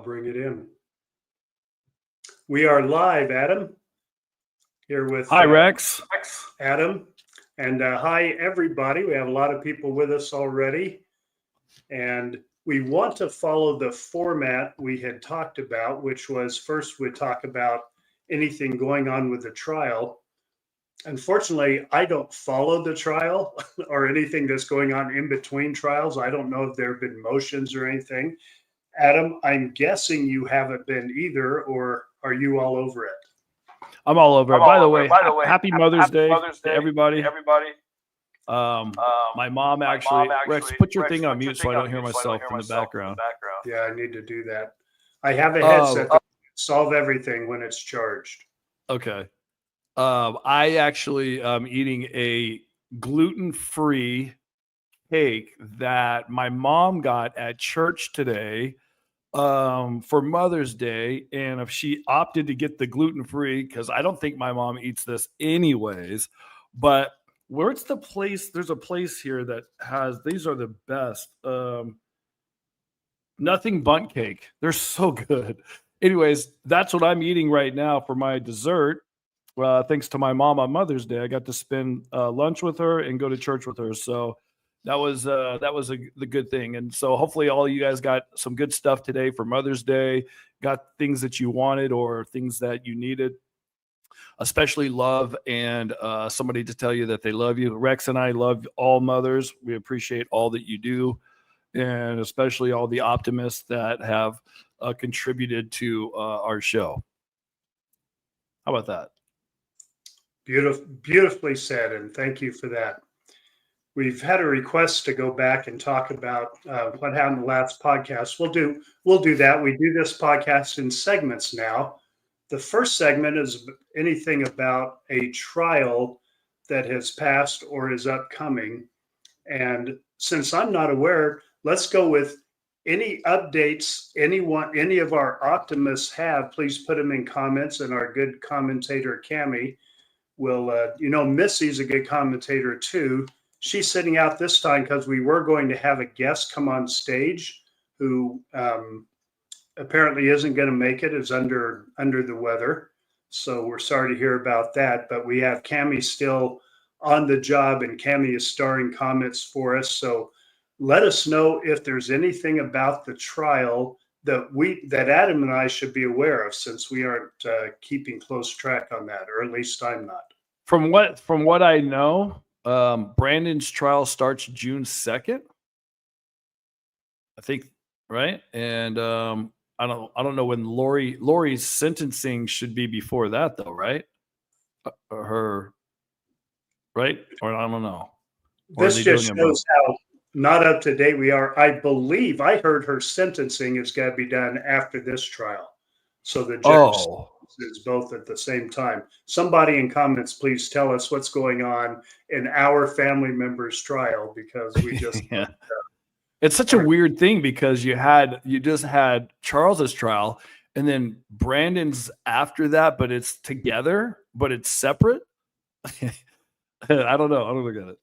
bring it in. We are live, Adam, here with Hi, Rex. Adam. And hi, everybody. We have a lot of people with us already. And we want to follow the format we had talked about, which was first we'd talk about anything going on with the trial. Unfortunately, I don't follow the trial or anything that's going on in between trials. I don't know if there have been motions or anything. Adam, I'm guessing you haven't been either, or are you all over it? I'm all over it. By the way, happy Mother's Day to everybody. My mom actually, Rex, put your thing on mute so I don't hear myself in the background. Yeah, I need to do that. I have a headset that can solve everything when it's charged. Okay. I actually am eating a gluten-free cake that my mom got at church today for Mother's Day. And if she opted to get the gluten-free, because I don't think my mom eats this anyways, but where's the place? There's a place here that has, these are the best. Nothing Bundt cake. They're so good. Anyways, that's what I'm eating right now for my dessert. Thanks to my mom on Mother's Day, I got to spend lunch with her and go to church with her. So that was the good thing. And so hopefully all you guys got some good stuff today for Mother's Day, got things that you wanted or things that you needed, especially love and somebody to tell you that they love you. Rex and I love all mothers. We appreciate all that you do, and especially all the optimists that have contributed to our show. How about that? Beautifully said, and thank you for that. We've had a request to go back and talk about what happened in the last podcast. We'll do that. We do this podcast in segments now. The first segment is anything about a trial that has passed or is upcoming. And since I'm not aware, let's go with any updates any of our optimists have. Please put them in comments, and our good commentator Cammie will, Missy's a good commentator too. She's sitting out this time because we were going to have a guest come on stage who apparently isn't going to make it, is under the weather. So we're sorry to hear about that. But we have Cammie still on the job, and Cammie is starring comments for us. So let us know if there's anything about the trial that Adam and I should be aware of, since we aren't keeping close track on that, or at least I'm not. From what I know, Brandon's trial starts June 2nd, I think, right? And I don't know when Lori's sentencing should be before that, though, right? Her, right? Or I don't know. This just shows how not up to date we are. I believe I heard her sentencing is going to be done after this trial, so the judge is both at the same time. Somebody in comments, please tell us what's going on in our family member's trial, because we just it's such a weird thing, because you just had Charles's trial and then Brandon's after that, but it's together, but it's separate. I don't know. I don't look at it.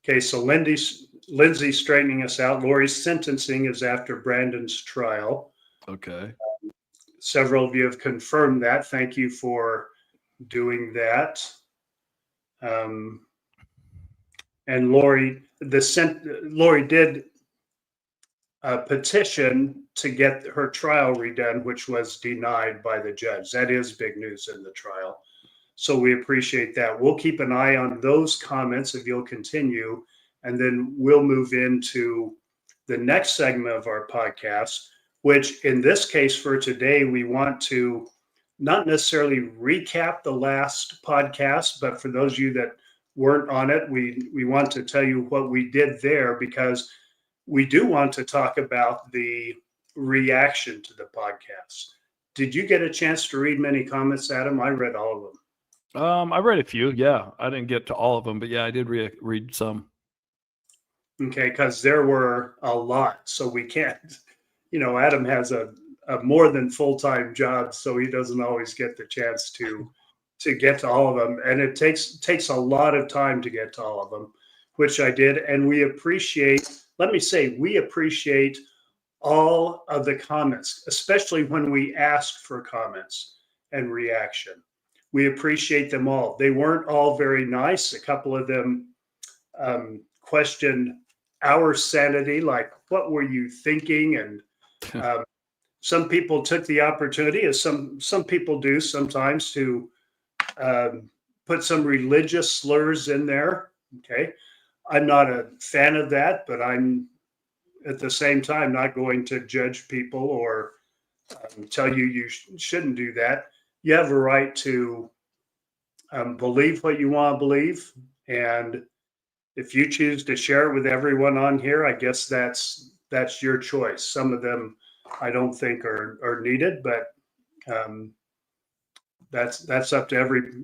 Okay, so Lindsay's straightening us out. Lori's sentencing is after Brandon's trial. Okay. Several of you have confirmed that. Thank you for doing that. And Lori did petition to get her trial redone, which was denied by the judge. That is big news in the trial. So we appreciate that. We'll keep an eye on those comments if you'll continue, and then we'll move into the next segment of our podcast, which in this case for today, we want to not necessarily recap the last podcast, but for those of you that weren't on it, we want to tell you what we did there, because we do want to talk about the reaction to the podcast. Did you get a chance to read many comments, Adam? I read all of them. I read a few. Yeah, I didn't get to all of them, but yeah, I did read some. Okay, because there were a lot, so we can't. Adam has a more than full-time job, so he doesn't always get the chance to get to all of them, and it takes a lot of time to get to all of them, which I did, and we appreciate all of the comments, especially when we ask for comments and reaction. We appreciate them all. They weren't all very nice. A couple of them questioned our sanity, like, what were you thinking? And some people took the opportunity, as some people do sometimes, to put some religious slurs in there. Okay. I'm not a fan of that, but I'm at the same time not going to judge people or tell you shouldn't do that. You have a right to believe what you want to believe. And if you choose to share it with everyone on here, I guess that's your choice. Some of them I don't think are needed, but that's up to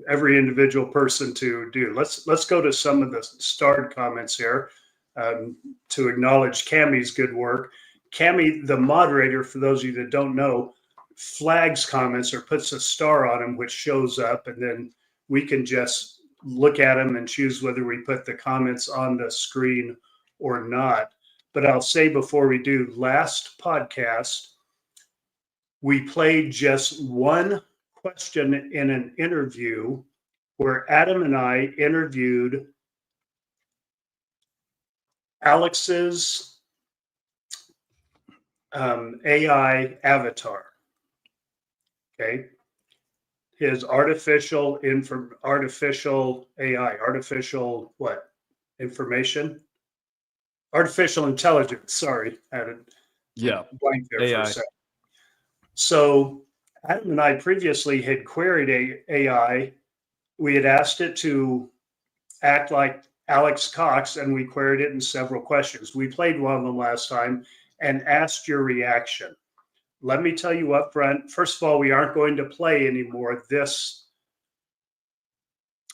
every individual person to do. Let's go to some of the starred comments here to acknowledge Cammie's good work. Cammie, the moderator, for those of you that don't know, flags comments or puts a star on them, which shows up, and then we can just look at them and choose whether we put the comments on the screen or not. But I'll say before we do, last podcast, we played just one question in an interview where Adam and I interviewed Alex's AI avatar. Okay. His artificial AI, artificial what? Information? Artificial intelligence. Sorry, I had a blank there AI. for a second. So Adam and I previously had queried AI. We had asked it to act like Alex Cox, and we queried it in several questions. We played one of them last time and asked your reaction. Let me tell you up front, first of all, we aren't going to play anymore this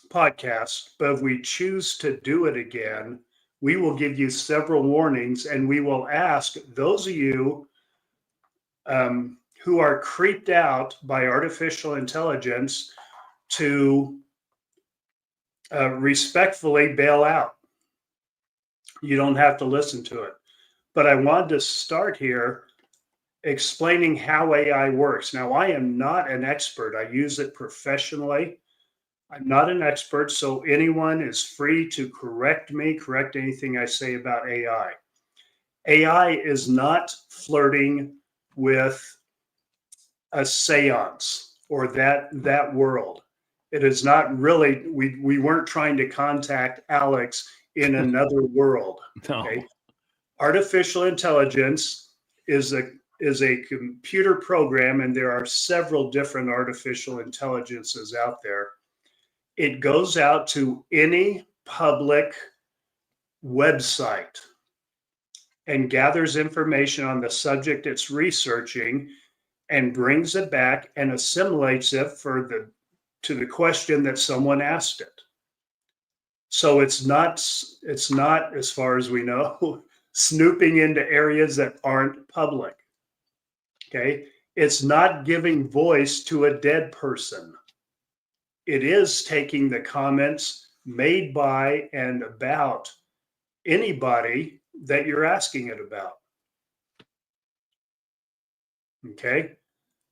podcast, but if we choose to do it again, we will give you several warnings, and we will ask those of you who are creeped out by artificial intelligence to respectfully bail out. You don't have to listen to it. But I wanted to start here explaining how AI works. Now, I am not an expert. I use it professionally. I'm not an expert, so anyone is free to correct me, correct anything I say about AI. AI is not flirting with a seance or that world. It is not really, we weren't trying to contact Alex in another world. No. Okay. Artificial intelligence is a computer program, and there are several different artificial intelligences out there. It goes out to any public website and gathers information on the subject it's researching and brings it back and assimilates it to the question that someone asked it. So it's not, as far as we know, snooping into areas that aren't public. Okay. It's not giving voice to a dead person. It is taking the comments made by and about anybody that you're asking it about. Okay.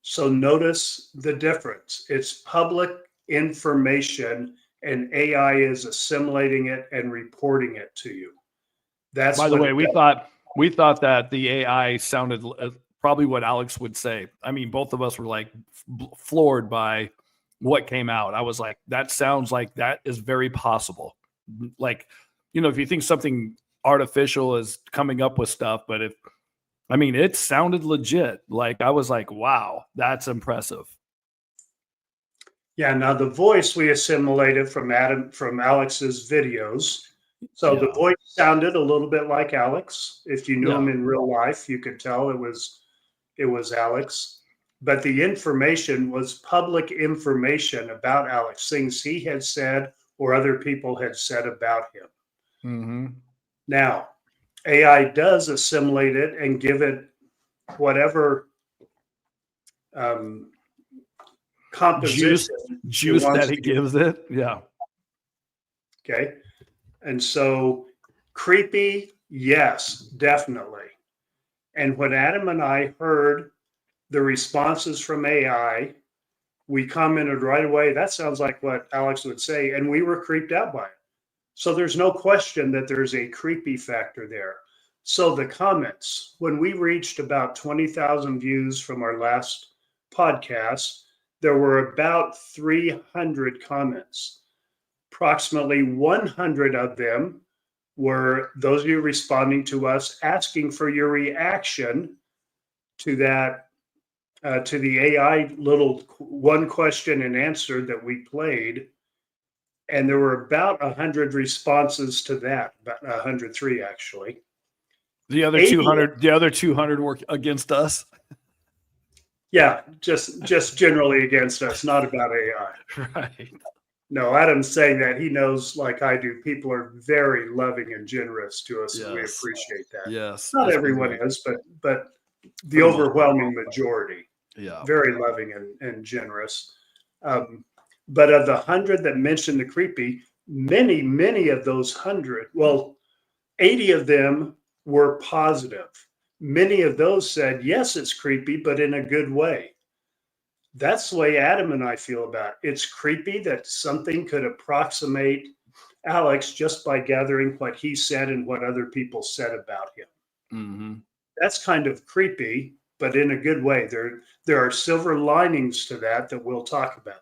So notice the difference. It's public information, and AI is assimilating it and reporting it to you. That's, by the way, we thought that the AI sounded probably what Alex would say. I mean, both of us were like floored by what came out. I was like, that sounds like that is very possible. Like, if you think something artificial is coming up with stuff, but it sounded legit. Like, I was like, wow, that's impressive. Yeah. Now the voice we assimilated from Alex's videos. So the voice sounded a little bit like Alex. If you knew him in real life, you could tell it was Alex. But the information was public information about Alex, things he had said or other people had said about him. Mm-hmm. Now, AI does assimilate it and give it whatever composition juice that it gives it. Yeah. Okay. And so creepy, yes, definitely. And when Adam and I heard the responses from AI, we commented right away, that sounds like what Alex would say. And we were creeped out by it. So there's no question that there's a creepy factor there. So the comments, when we reached about 20,000 views from our last podcast, there were about 300 comments. Approximately 100 of them were those of you responding to us, asking for your reaction to that, to the AI little one question and answer that we played. And there were about 100 responses to that, about 103 actually. The other 200 were against us. Yeah, just generally against us, not about AI. Right. No, Adam's saying that he knows, like I do, people are very loving and generous to us, and we Yes. appreciate that. Yes. Not it's everyone great. is, but the For the most part. overwhelming majority, Yeah. very loving and generous. But of the 100 that mentioned the creepy, many of those 100, well, 80 of them were positive. Many of those said, yes, it's creepy, but in a good way. That's the way Adam and I feel about it. It's creepy that something could approximate Alex just by gathering what he said and what other people said about him. Mm-hmm. That's kind of creepy, but in a good way. There are silver linings to that we'll talk about.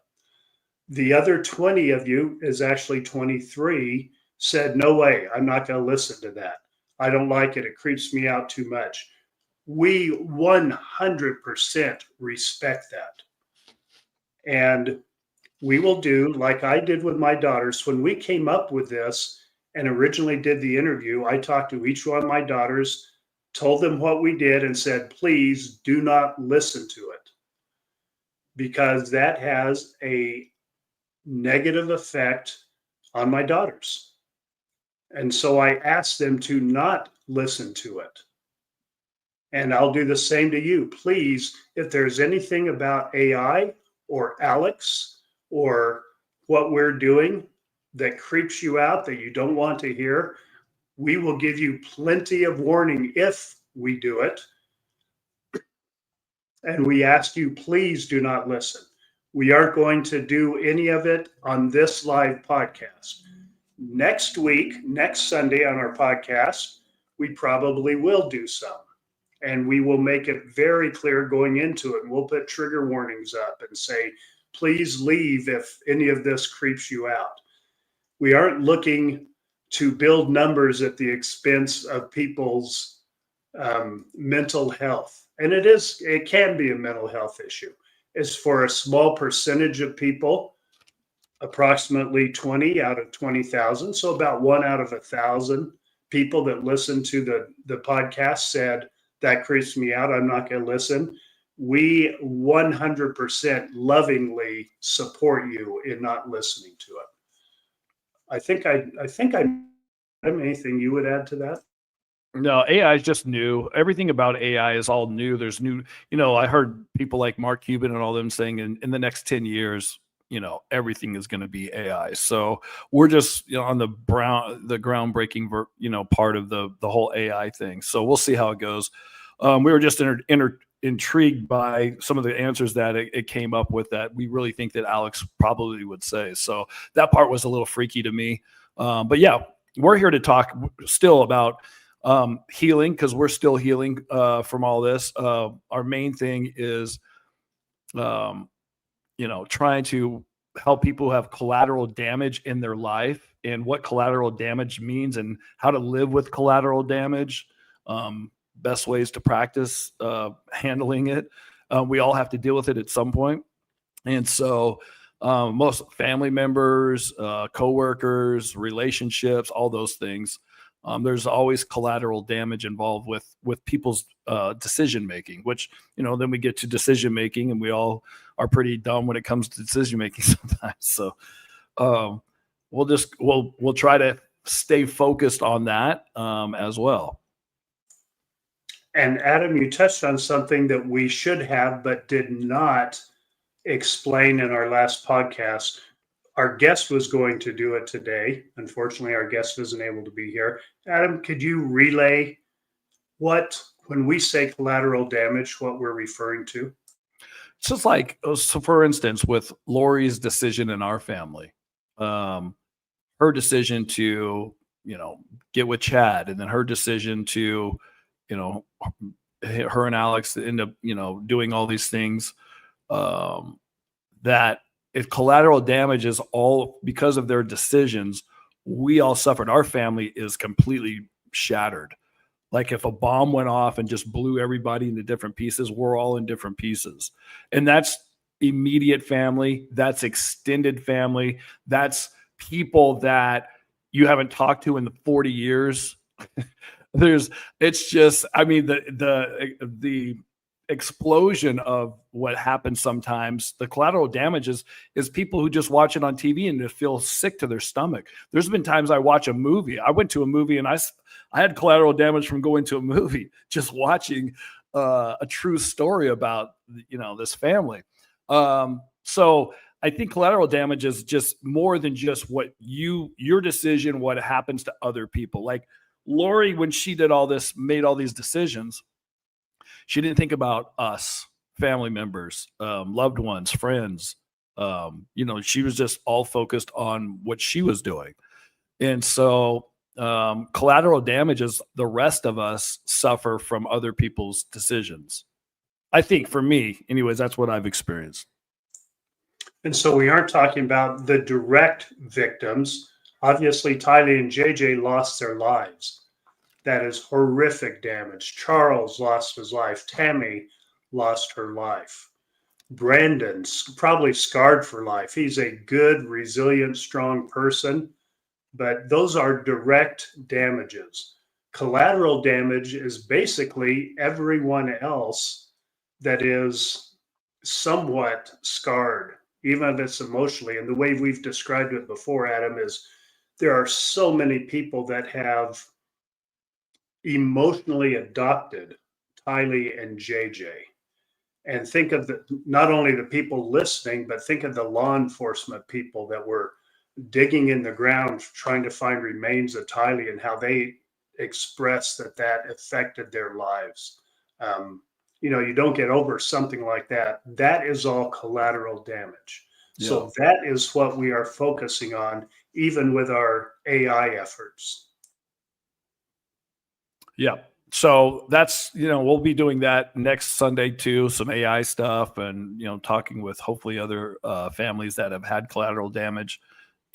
The other 20 of you, is actually 23, said, no way, I'm not going to listen to that. I don't like it. It creeps me out too much. We 100% respect that. And we will do like I did with my daughters. When we came up with this and originally did the interview, I talked to each one of my daughters, told them what we did, and said, please do not listen to it, because that has a negative effect on my daughters. And so I asked them to not listen to it. And I'll do the same to you. Please, if there's anything about AI or Alex or what we're doing that creeps you out, that you don't want to hear, we will give you plenty of warning if we do it. And we ask you, please do not listen. We aren't going to do any of it on this live podcast. Next week, next Sunday on our podcast, we probably will do some. And we will make it very clear going into it. And we'll put trigger warnings up and say, please leave if any of this creeps you out. We aren't looking to build numbers at the expense of people's mental health. And it can be a mental health issue. It's for a small percentage of people, approximately 20 out of 20,000. So about 1 out of 1,000 people that listen to the podcast said, that creeps me out, I'm not going to listen. We 100% lovingly support you in not listening to it. I think anything you would add to that? No, AI is just new. Everything about AI is all new. There's new, I heard people like Mark Cuban and all them saying in the next 10 years, everything is going to be AI. So we're just on the groundbreaking, part of the whole AI thing. So we'll see how it goes. We were just intrigued by some of the answers that it came up with that we really think that Alex probably would say. So that part was a little freaky to me. But yeah, we're here to talk still about healing, because we're still healing from all this. Our main thing is, trying to help people who have collateral damage in their life and what collateral damage means and how to live with collateral damage. Best ways to practice handling it. We all have to deal with it at some point. And so most family members, coworkers, relationships, all those things, there's always collateral damage involved with people's decision making, which, then we get to decision making, and we all are pretty dumb when it comes to decision making sometimes. So we'll try to stay focused on that as well. And Adam, you touched on something that we should have, but did not explain in our last podcast. Our guest was going to do it today. Unfortunately, our guest isn't able to be here. Adam, could you relay when when we say collateral damage, what we're referring to? It's just like, so for instance, with Lori's decision in our family, um, her decision to, get with Chad, and then her decision to, you know, her and Alex end up, doing all these things, um, that if collateral damage is all because of their decisions, we all suffered. Our family is completely shattered. Like if a bomb went off and just blew everybody into different pieces, we're all in different pieces. And that's immediate family, that's extended family, that's people that you haven't talked to in the 40 years. It's just, I mean, the explosion of what happens sometimes, the collateral damages is people who just watch it on TV and they feel sick to their stomach. There's been times I watch a movie. I went to a movie and I had collateral damage from going to a movie, just watching a true story about, this family. So I think collateral damage is just more than just your decision, what happens to other people. Like Lori, when she did all this, made all these decisions, she didn't think about us, family members, loved ones, friends. She was just all focused on what she was doing. And so collateral damages, the rest of us suffer from other people's decisions. I think for me, anyways, that's what I've experienced. And so we aren't talking about the direct victims. Obviously, Tylee and JJ lost their lives. That is horrific damage. Charles lost his life. Tammy lost her life. Brandon's probably scarred for life. He's a good, resilient, strong person, but those are direct damages. Collateral damage is basically everyone else that is somewhat scarred, even if it's emotionally. And the way we've described it before, Adam, is there are so many people that have emotionally adopted Tylee and JJ. And think of not only the people listening, but think of the law enforcement people that were digging in the ground trying to find remains of Tylee and how they expressed that affected their lives. You don't get over something like that. That is all collateral damage. Yeah. So that is what we are focusing on, even with our AI efforts. Yeah. So that's, we'll be doing that next Sunday too, some AI stuff and, talking with hopefully other families that have had collateral damage.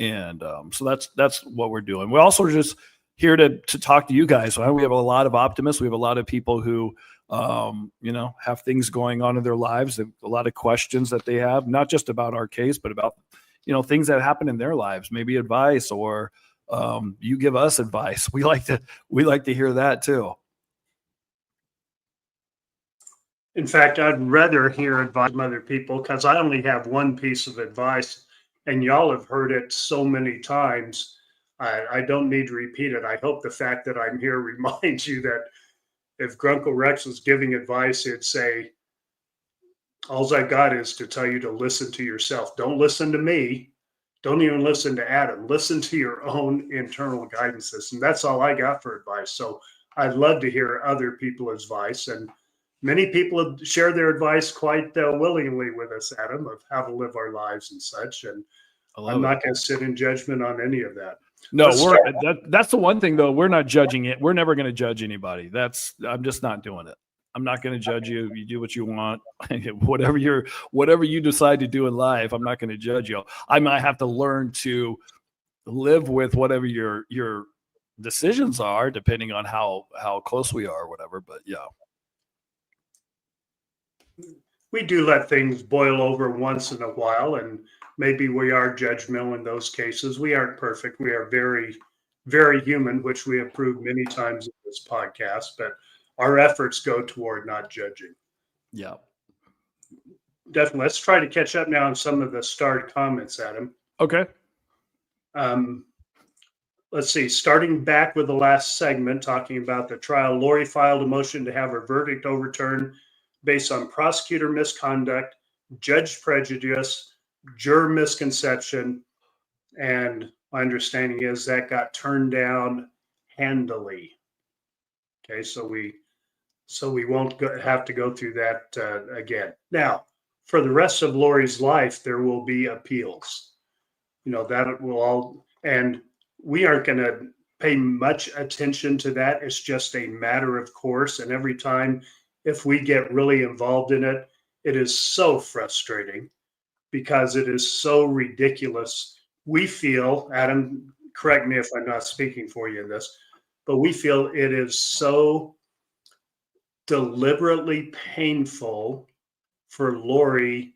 And so that's what we're doing. We're also just here to talk to you guys. We have a lot of optimists. We have a lot of people who, have things going on in their lives, a lot of questions that they have, not just about our case, but about, things that happen in their lives, maybe advice or you give us advice. We like to hear that too. In fact, I'd rather hear advice from other people because I only have one piece of advice and y'all have heard it so many times. I don't need to repeat it. I hope the fact that I'm here reminds you that if Grunkle Rex was giving advice, he'd say, all I got is to tell you to listen to yourself. Don't listen to me. Don't even listen to Adam. Listen to your own internal guidance system. That's all I got for advice. So I'd love to hear other people's advice. And many people have shared their advice quite willingly with us, Adam, of how to live our lives and such. And I'm not going to sit in judgment on any of that. No, that's the one thing though. We're not judging it. We're never going to judge anybody. I'm just not doing it. I'm not going to judge you. You do what you want. whatever you decide to do in life, I'm not going to judge you. I might have to learn to live with whatever your decisions are, depending on how close we are or whatever. But yeah. We do let things boil over once in a while, and maybe we are judgmental in those cases. We aren't perfect. We are very, very human, which we have proved many times in this podcast, but our efforts go toward not judging. Yeah. Definitely. Let's try to catch up now on some of the starred comments, Adam. Okay. Let's see. Starting back with the last segment, talking about the trial, Lori filed a motion to have her verdict overturned based on prosecutor misconduct, judge prejudice, juror misconception, and my understanding is that got turned down handily. Okay, so we So we won't have to go through that again. Now, for the rest of Lori's life, there will be appeals. That will all, and we aren't going to pay much attention to that. It's just a matter of course. And every time, if we get really involved in it, it is so frustrating because it is so ridiculous. We feel, Adam, correct me if I'm not speaking for you in this, but we feel it is so deliberately painful for Lori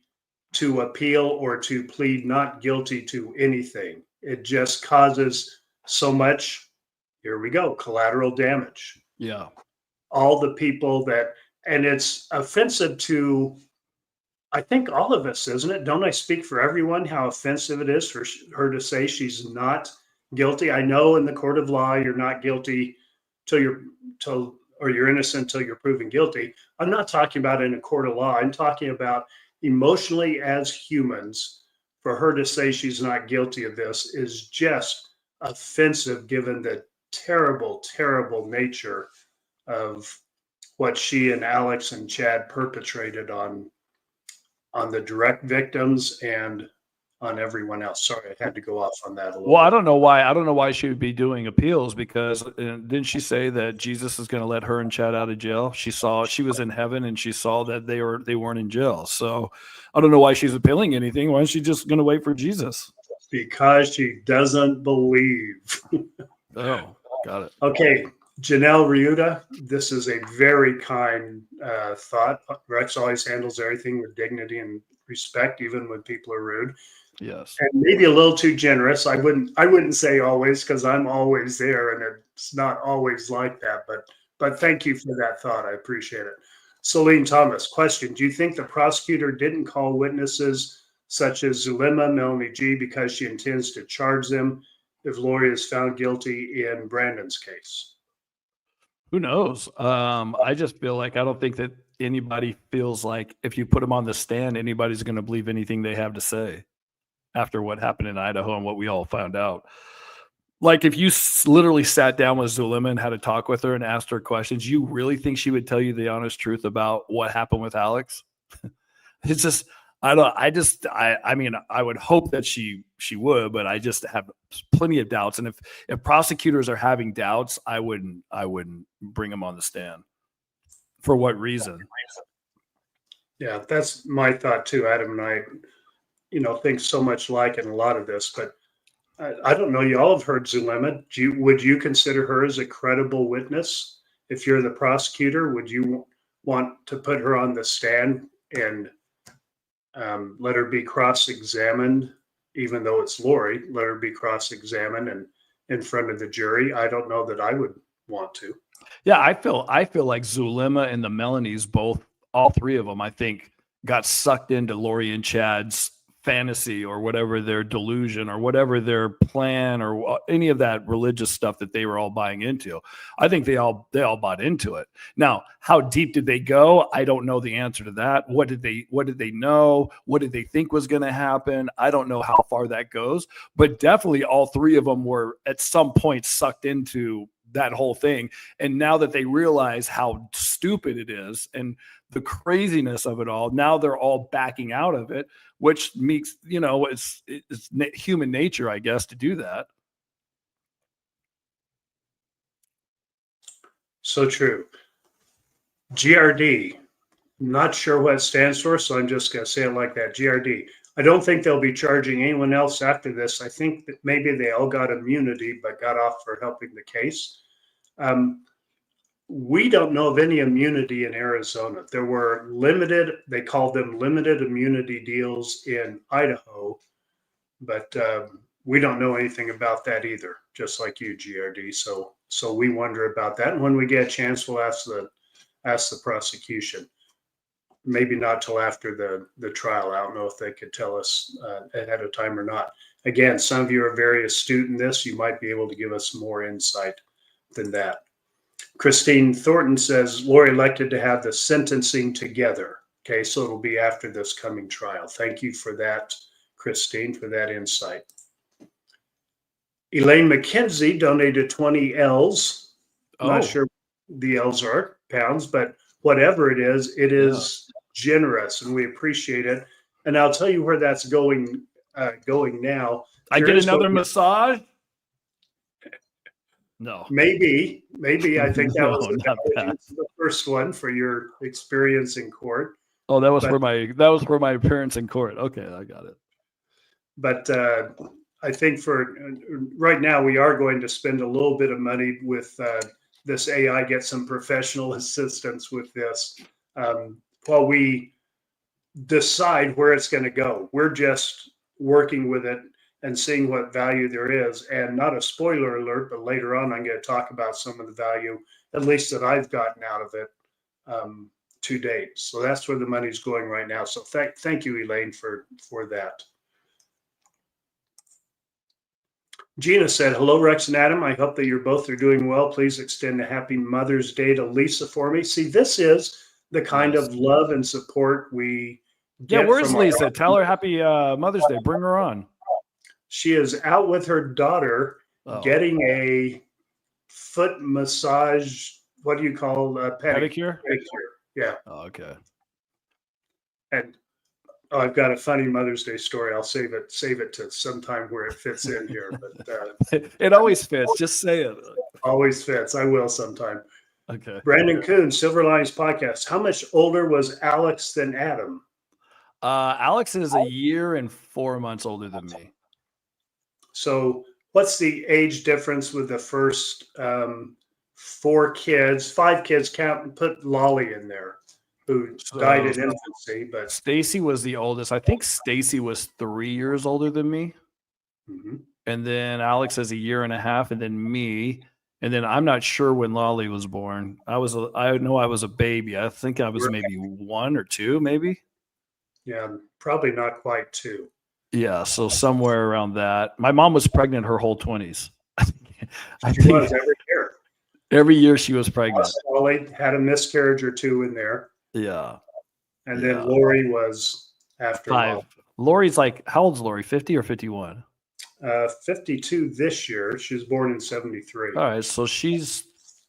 to appeal or to plead not guilty to anything. It just causes so much, here we go, collateral damage. Yeah. All the people that, and it's offensive to, I think, all of us, isn't it? Don't I speak for everyone how offensive it is for her to say she's not guilty? I know in the court of law, you're not guilty till you're innocent till you're proven guilty. I'm not talking about in a court of law. I'm talking about emotionally as humans. For her to say she's not guilty of this is just offensive, given the terrible, terrible nature of what she and Alex and Chad perpetrated on the direct victims and on everyone else. Sorry, I had to go off on that a little Well, bit. I don't know why she would be doing appeals, because didn't she say that Jesus is going to let her and Chad out of jail? She was in heaven and she saw that they weren't in jail. So I don't know why she's appealing anything. Why is she just going to wait for Jesus? Because she doesn't believe. Oh, got it. Okay, Janelle Riuta, this is a very kind thought. Rex always handles everything with dignity and respect, even when people are rude. Yes. And maybe a little too generous. I wouldn't say always, because I'm always there, and it's not always like that. But thank you for that thought. I appreciate it. Celine Thomas, question: do you think the prosecutor didn't call witnesses such as Zulema, Melanie G, because she intends to charge them if Lori is found guilty in Brandon's case? Who knows? I just feel like I don't think that anybody feels like if you put them on the stand, anybody's going to believe anything they have to say after what happened in Idaho and what we all found out. Like, if you literally sat down with Zulema and had a talk with her and asked her questions, you really think she would tell you the honest truth about what happened with Alex? It's just, I mean, I would hope that she would, but I just have plenty of doubts. And if prosecutors are having doubts, I wouldn't bring them on the stand. For what reason? Yeah, that's my thought too. Adam and I, think so much alike in a lot of this, but I don't know. You all have heard Zulema. Would you consider her as a credible witness? If you're the prosecutor, would you want to put her on the stand and let her be cross-examined, even though it's Lori? Let her be cross-examined and in front of the jury. I don't know that I would want to. Yeah, I feel like Zulema and the Melanies, all three of them, I think, got sucked into Lori and Chad's fantasy or whatever, their delusion or whatever their plan or any of that religious stuff that they were all buying into. I think they all bought into it. Now, how deep did they go? I don't know the answer to that. What did they know? What did they think was going to happen? I don't know how far that goes, but definitely all three of them were at some point sucked into that whole thing. And now that they realize how stupid it is and the craziness of it all, now they're all backing out of it, which makes, it's human nature, I guess, to do that. So true. GRD, not sure what it stands for, so I'm just going to say it like that. GRD. I don't think they'll be charging anyone else after this. I think that maybe they all got immunity, but got off for helping the case. We don't know of any immunity in Arizona. There were they called them limited immunity deals in Idaho, but we don't know anything about that either, just like you, GRD. So we wonder about that. And when we get a chance, we'll ask the prosecution. Maybe not till after the trial. I don't know if they could tell us ahead of time or not. Again, some of you are very astute in this. You might be able to give us more insight than that. Christine Thornton says Lori elected to have the sentencing together. Okay, so it'll be after this coming trial. Thank you for that, Christine, for that insight. Elaine McKenzie donated 20 L's. Not sure the L's are pounds, but whatever it is generous, and we appreciate it. And I'll tell you where that's going now. I get another massage. No, maybe. I think that no, was not that. the first one for your experience in court. Oh, that was for my appearance in court. Okay, I got it. But I think for right now, we are going to spend a little bit of money with this AI, get some professional assistance with this while we decide where it's going to go. We're just working with it and seeing what value there is. And not a spoiler alert, but later on, I'm going to talk about some of the value, at least that I've gotten out of it to date. So that's where the money's going right now. So thank you, Elaine, for that. Gina said, hello, Rex and Adam. I hope that you're both are doing well. Please extend a happy Mother's Day to Lisa for me. See, this is the kind of love and support we get. Yeah, where's Lisa? Tell her happy Mother's Day. Bring her on. She is out with her daughter getting a foot massage. What do you call pedicure? Pedicure. Yeah. Oh, okay. And I've got a funny Mother's Day story. I'll save it to sometime where it fits in here. But it always fits. Just say it. Always fits. I will sometime. Okay. Brandon Kuhn, Silver Linings Podcast. How much older was Alex than Adam? Alex is a year and 4 months older than me. So what's the age difference with the first 5 kids? Put Lolly in there, who died in infancy. But Stacy was the oldest. I think Stacy was 3 years older than me. Mm-hmm. And then Alex is a year and a half, and then me. And then I'm not sure when Lolly was born. I know I was a baby. I think I was maybe 1 or 2, maybe. Yeah, probably not quite 2. Yeah, so somewhere around that. My mom was pregnant her whole 20s. She was every year. Every year she was pregnant. Lolly had a miscarriage or 2 in there. Yeah. And then Lori was after 5. Lori's like, how old's Lori? 50 or 51? 52 this year. She was born in 73. All right, so she's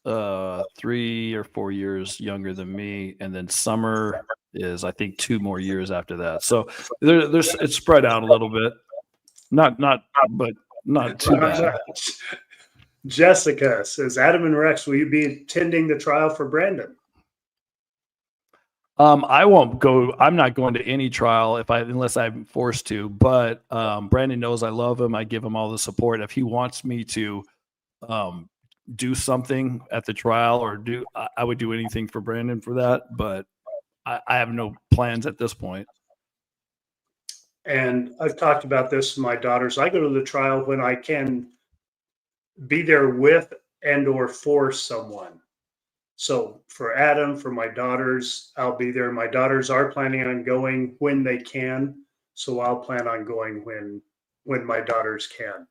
3 or 4 years younger than me, and then Summer is, I think, 2 more years after that. So there's it's spread out a little bit, but not too bad. Jessica says, Adam and Rex, will you be attending the trial for Brandon? I won't go. I'm not going to any trial unless I'm forced to. But Brandon knows I love him. I give him all the support. If he wants me to do something at the trial I would do anything for Brandon for that. But I have no plans at this point. And I've talked about this with my daughters. I go to the trial when I can be there with and or for someone. So for Adam, for my daughters, I'll be there. My daughters are planning on going when they can. So I'll plan on going when my daughters can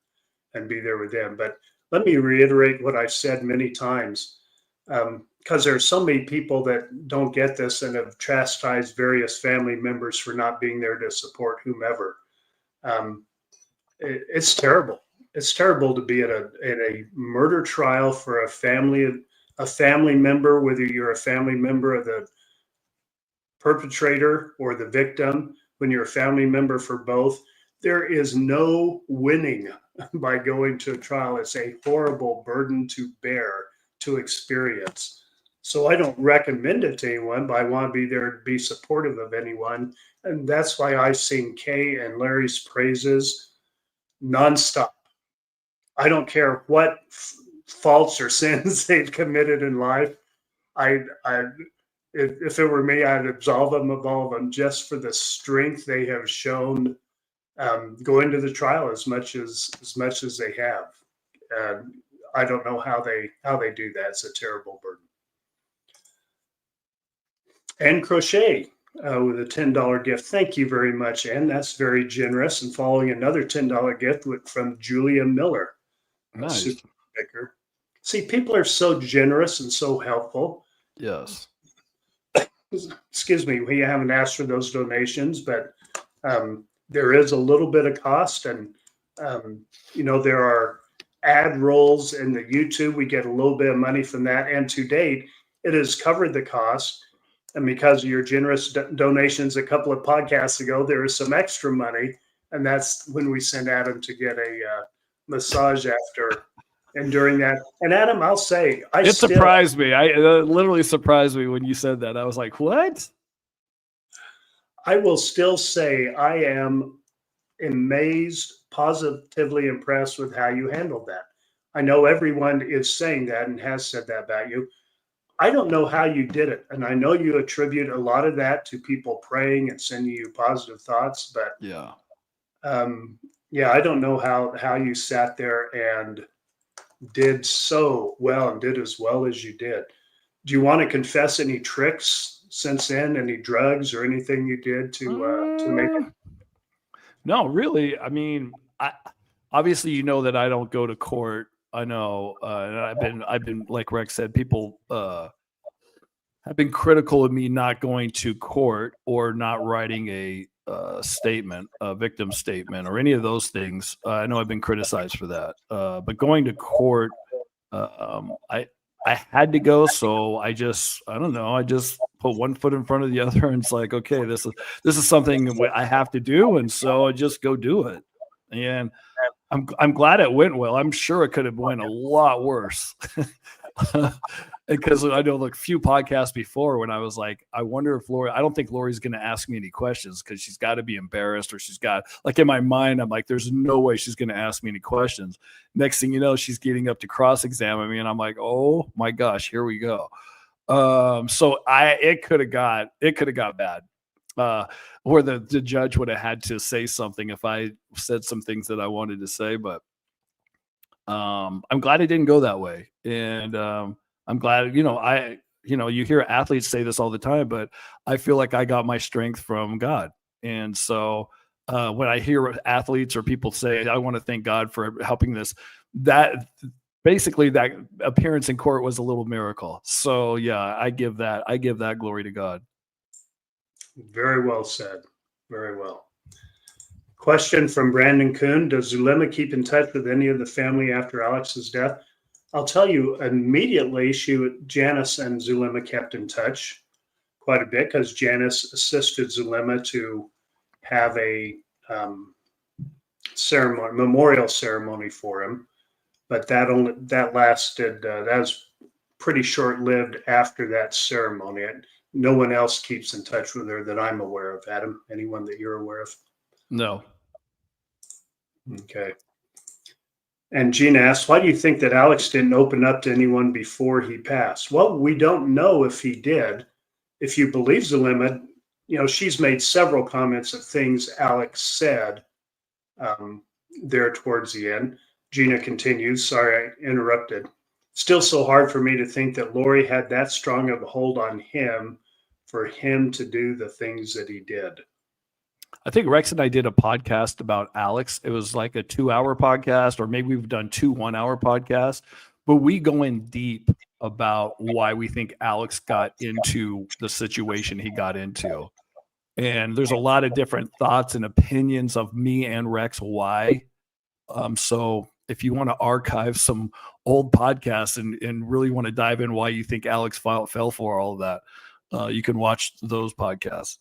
and be there with them. But let me reiterate what I've said many times, because there are so many people that don't get this and have chastised various family members for not being there to support whomever. It's terrible. It's terrible to be at a murder trial for a family member, whether you're a family member of the perpetrator or the victim, when you're a family member for both. There is no winning by going to a trial. It's a horrible burden to bear, to experience. So I don't recommend it to anyone, but I want to be there to be supportive of anyone. And that's why I sing Kay and Larry's praises nonstop. I don't care what faults or sins they've committed in life. If it were me, I'd absolve them of all of them just for the strength they have shown going to the trial as much as they have. I don't know how they do that. It's a terrible burden. And Crochet with a $10 gift. Thank you very much, Ann. That's very generous. And following another $10 gift from Julia Miller. Nice. Super sticker. See, people are so generous and so helpful. Yes. Excuse me, we haven't asked for those donations, but there is a little bit of cost, and there are ad rolls in the YouTube. We get a little bit of money from that, and to date, it has covered the cost. And because of your generous donations a couple of podcasts ago, there is some extra money. And that's when we sent Adam to get a massage after and during that. And Adam, I'll say, It surprised me. It literally surprised me when you said that. I was like, what? I will still say I am amazed, positively impressed with how you handled that. I know everyone is saying that and has said that about you. I don't know how you did it. And I know you attribute a lot of that to people praying and sending you positive thoughts, but yeah. Yeah, I don't know how you sat there and did so well and did as well as you did. Do you want to confess any tricks since then? Any drugs or anything you did to make it? No, really. I mean, obviously, that I don't go to court. I know, and I've been like Rex said, people have been critical of me not going to court or not writing a statement, a victim statement, or any of those things. I know I've been criticized for that, but going to court, I had to go, so I don't know. I just put one foot in front of the other, and it's like, okay, this is something I have to do, and so I just go do it. And I'm glad it went well. I'm sure it could have went a lot worse. Because I know a few podcasts before when I was like, I wonder if I don't think Lori's going to ask me any questions because she's got to be embarrassed, or she's got, like, in my mind, I'm like, there's no way she's going to ask me any questions. Next thing you know, she's getting up to cross-examine me, and I'm like, oh my gosh, here we go. So it could have got bad. Or the judge would have had to say something if I said some things that I wanted to say, but I'm glad it didn't go that way. And I'm glad, you hear athletes say this all the time, but I feel like I got my strength from God. And so when I hear athletes or people say, I want to thank God for helping this, that basically that appearance in court was a little miracle. So yeah, I give that glory to God. Very well said. Very well. Question from Brandon Kuhn. Does Zulema keep in touch with any of the family after Alex's death? I'll tell you, immediately, Janice and Zulema kept in touch quite a bit because Janice assisted Zulema to have a memorial ceremony for him. But that lasted, that was pretty short-lived after that ceremony. No one else keeps in touch with her that I'm aware of. Adam, anyone that you're aware of? No. Okay. And Gina asked, why do you think that Alex didn't open up to anyone before he passed? Well, we don't know if he did. If you believe Zulema, she's made several comments of things Alex said there towards the end. Gina continues, sorry, I interrupted. Still so hard for me to think that Lori had that strong of a hold on him for him to do the things that he did. I think Rex and I did a podcast about Alex. It was like a 2-hour podcast, or maybe we've done 2 1-hour podcasts, but we go in deep about why we think Alex got into the situation he got into. And there's a lot of different thoughts and opinions of me and Rex why. So if you want to archive some old podcasts and really want to dive in why you think Alex fell for all of that, you can watch those podcasts.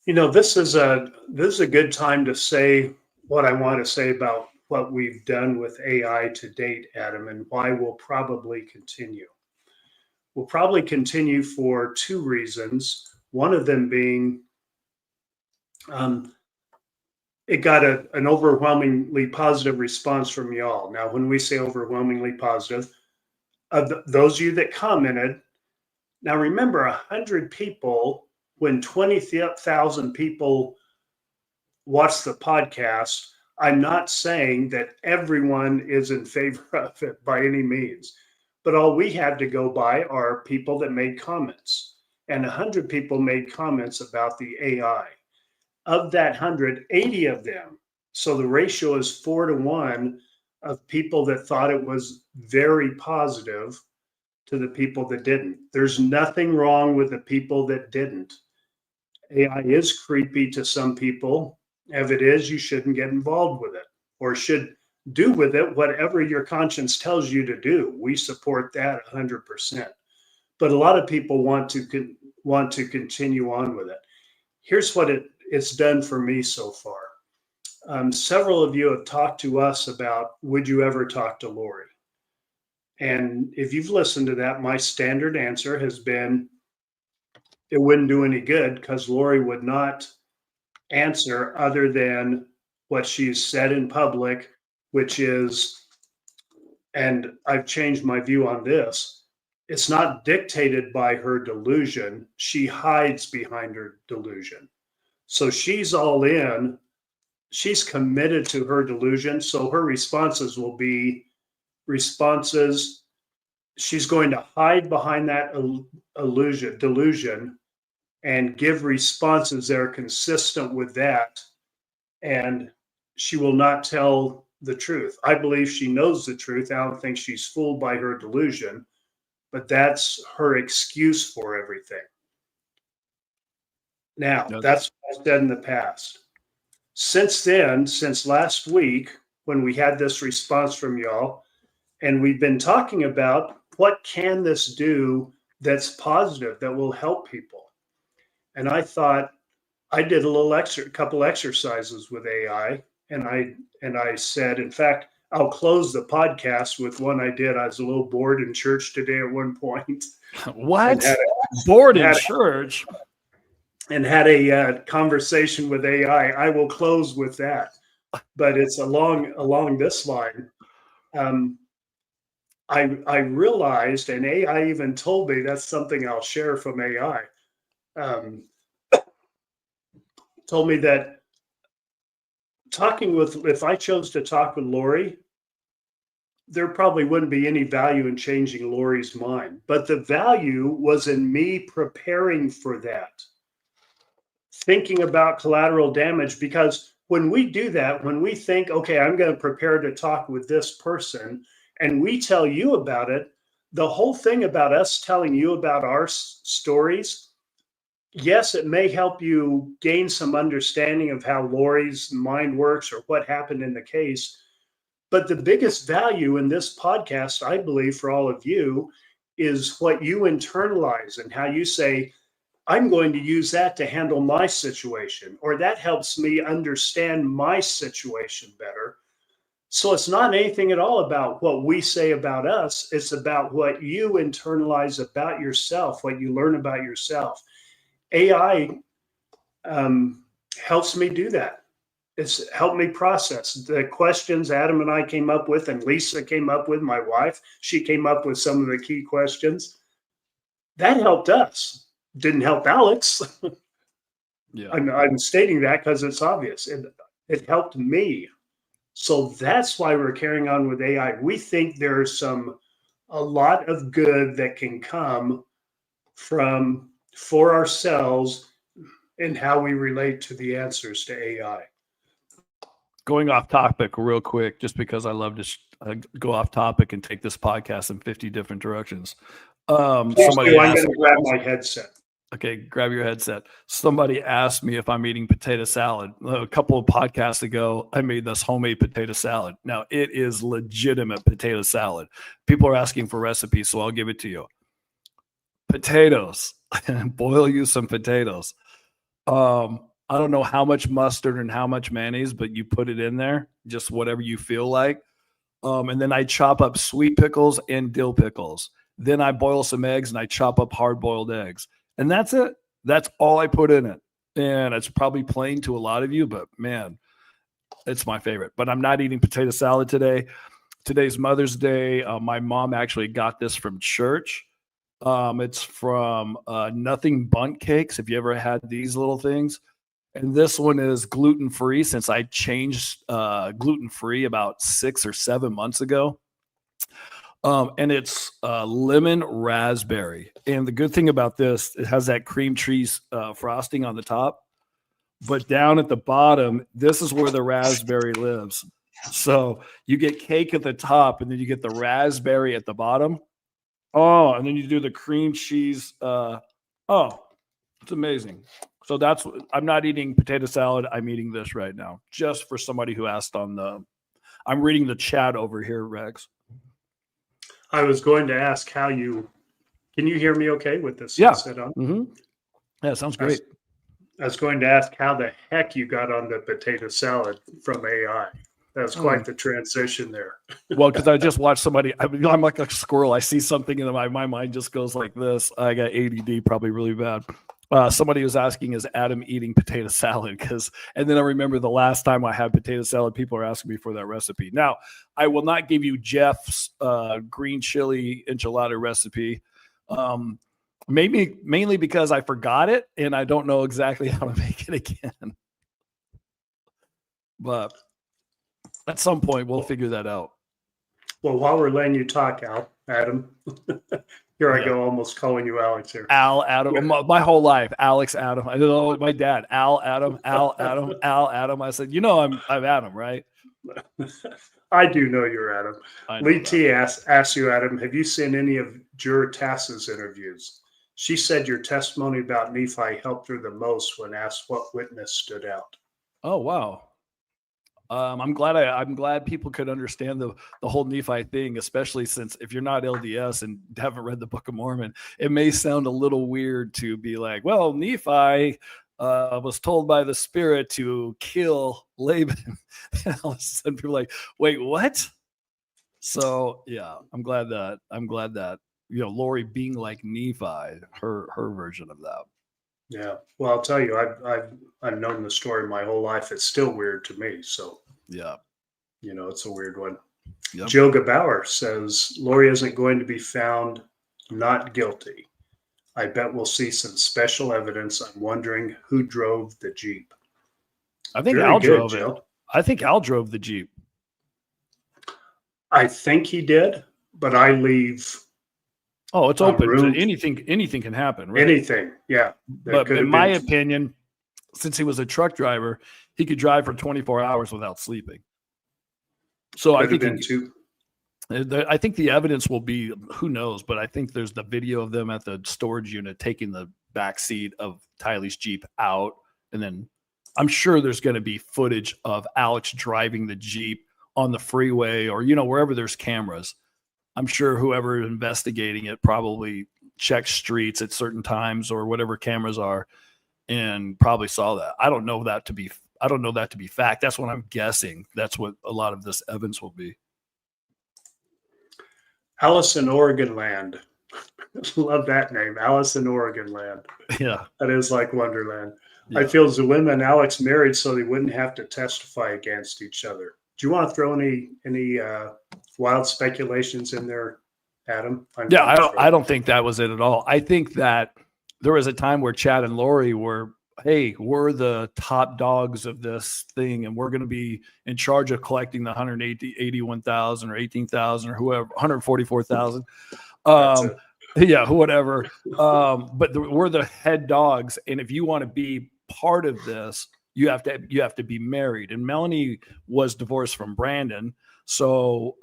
This is a good time to say what I want to say about what we've done with AI to date, Adam, and why we'll probably continue. We'll probably continue for 2 reasons. One of them being it got an overwhelmingly positive response from y'all. Now, when we say overwhelmingly positive, those of you that commented, now remember, 100 people, when 20,000 people watch the podcast, I'm not saying that everyone is in favor of it by any means, but all we have to go by are people that made comments, and 100 people made comments about the AI. Of that 100, 80 of them, so the ratio is 4 to 1 of people that thought it was very positive to the people that didn't. There's nothing wrong with the people that didn't. AI is creepy to some people. If it is, you shouldn't get involved with it, or should do with it whatever your conscience tells you to do. We support that 100%. but a lot of people want to continue on with it. Here's what it's done for me so far. Several of you have talked to us about, would you ever talk to Lori? And if you've listened to that, my standard answer has been, it wouldn't do any good, because Lori would not answer other than what she's said in public, which is, and I've changed my view on this, it's not dictated by her delusion. She hides behind her delusion. So she's all in. She's committed to her delusion. So her responses will be responses. She's going to hide behind that delusion and give responses that are consistent with that. And she will not tell the truth. I believe she knows the truth. I don't think she's fooled by her delusion, but that's her excuse for everything. Now, that's what I said in the past. Since then, since last week, when we had this response from y'all, and we've been talking about what can this do that's positive, that will help people. And I thought, I did a couple exercises with AI, and I said, in fact, I'll close the podcast with one I did. I was a little bored in church today at one point. What? Bored in church? And had a conversation with AI. I will close with that, but it's along this line. I realized, and AI even told me, that's something I'll share from AI. Told me that if I chose to talk with Lori, there probably wouldn't be any value in changing Lori's mind. But the value was in me preparing for that. Thinking about collateral damage, because when we do that, when we think, okay, I'm going to prepare to talk with this person, and we tell you about it, the whole thing about us telling you about our stories, yes, it may help you gain some understanding of how Lori's mind works or what happened in the case. But the biggest value in this podcast, I believe, for all of you, is what you internalize and how you say, I'm going to use that to handle my situation, or that helps me understand my situation better. So it's not anything at all about what we say about us. It's about what you internalize about yourself, what you learn about yourself. AI helps me do that. It's helped me process the questions Adam and I came up with, and Lisa came up with, my wife. She came up with some of the key questions. That helped us. Didn't help Alex. Yeah. I'm stating that because it's obvious. It helped me. So that's why we're carrying on with AI. We think there's a lot of good that can come for ourselves and how we relate to the answers to AI. Going off topic real quick, just because I love to go off topic and take this podcast in 50 different directions. I'm going to grab my headset. Okay, grab your headset. Somebody asked me if I'm eating potato salad. A couple of podcasts ago, I made this homemade potato salad. Now, it is legitimate potato salad. People are asking for recipes, so I'll give it to you. Potatoes. Boil you some potatoes. I don't know how much mustard and how much mayonnaise, but you put it in there, just whatever you feel like. And then I chop up sweet pickles and dill pickles. Then I boil some eggs and I chop up hard-boiled eggs. And that's it. That's all I put in it. And it's probably plain to a lot of you, but man, it's my favorite. But I'm not eating potato salad today. Today's Mother's Day. My mom actually got this from church. It's from Nothing Bundt Cakes. If you ever had these little things. And this one is gluten-free, since I changed gluten-free about 6 or 7 months ago. And it's lemon raspberry. And the good thing about this, it has that cream cheese frosting on the top, but down at the bottom, this is where the raspberry lives. So you get cake at the top, and then you get the raspberry at the bottom. Oh, and then you do the cream cheese. It's amazing. So I'm not eating potato salad. I'm eating this right now, just for somebody who asked I'm reading the chat over here, Rex. I was going to ask how you Can you hear me okay with this Yeah. headset on? Yeah, sounds I was, great. I was going to ask how the heck you got on the potato salad from AI. That was Hmm. quite the transition there. Well, because I just watched somebody. I'm like a squirrel. I see something and my mind just goes like this. I got ADD, probably really bad. Somebody was asking, "Is Adam eating potato salad?" And then I remember the last time I had potato salad, people are asking me for that recipe. Now, I will not give you Jeff's green chili enchilada recipe. Maybe mainly because I forgot it and I don't know exactly how to make it again. But at some point, we'll figure that out. Well, while we're letting you talk, Adam, here I Yeah. go, almost calling you Alex here. Al, Adam, Yeah. my whole life, Alex, Adam. I don't know my dad, Al, Adam, Al, Adam, Al, Adam. I said, I'm Adam, right? I do know you're Adam. I know Lee that. T asked you, Adam, have you seen any of Juror Tass's interviews? She said your testimony about Nephi helped her the most when asked what witness stood out. Oh wow. I'm glad people could understand the whole Nephi thing, especially since if you're not LDS and haven't read the Book of Mormon, it may sound a little weird to be like, well, Nephi was told by the Spirit to kill Laban. And all of a sudden people are like, wait, what? So yeah, I'm glad that Lori being like Nephi, her version of that. Yeah. Well, I'll tell you, I've known the story my whole life. It's still weird to me. So, Yeah. it's a weird one. Yep. Joe Gebauer says Lori isn't going to be found not guilty. I bet we'll see some special evidence. I'm wondering who drove the Jeep. I think Very Al good, drove Joe. it. I think Al drove the Jeep. I think he did, but I leave Oh, it's open to room. anything. Anything can happen, right? Anything. Yeah. But in my opinion, since he was a truck driver, he could drive for 24 hours without sleeping. So I think I think the evidence will be, who knows, but I think there's the video of them at the storage unit taking the back seat of Tylee's Jeep out. And then I'm sure there's going to be footage of Alex driving the Jeep on the freeway or, wherever there's cameras. I'm sure whoever investigating it probably checks streets at certain times or whatever cameras are and probably saw that. I don't know that to be fact. That's what I'm guessing. That's what a lot of this evidence will be. Alice in Oregon Land. Love that name. Alice in Oregon Land. Yeah. That is like Wonderland. Yeah. I feel Zulema and Alex married so they wouldn't have to testify against each other. Do you want to throw any wild speculations in there, Adam? I don't think that was it at all. I think that there was a time where Chad and Lori were, hey, we're the top dogs of this thing, and we're going to be in charge of collecting the 181,000 or 18,000 or whoever, 144,000. Yeah, whatever. But we're the head dogs, and if you want to be part of this, you have to be married. And Melanie was divorced from Brandon, so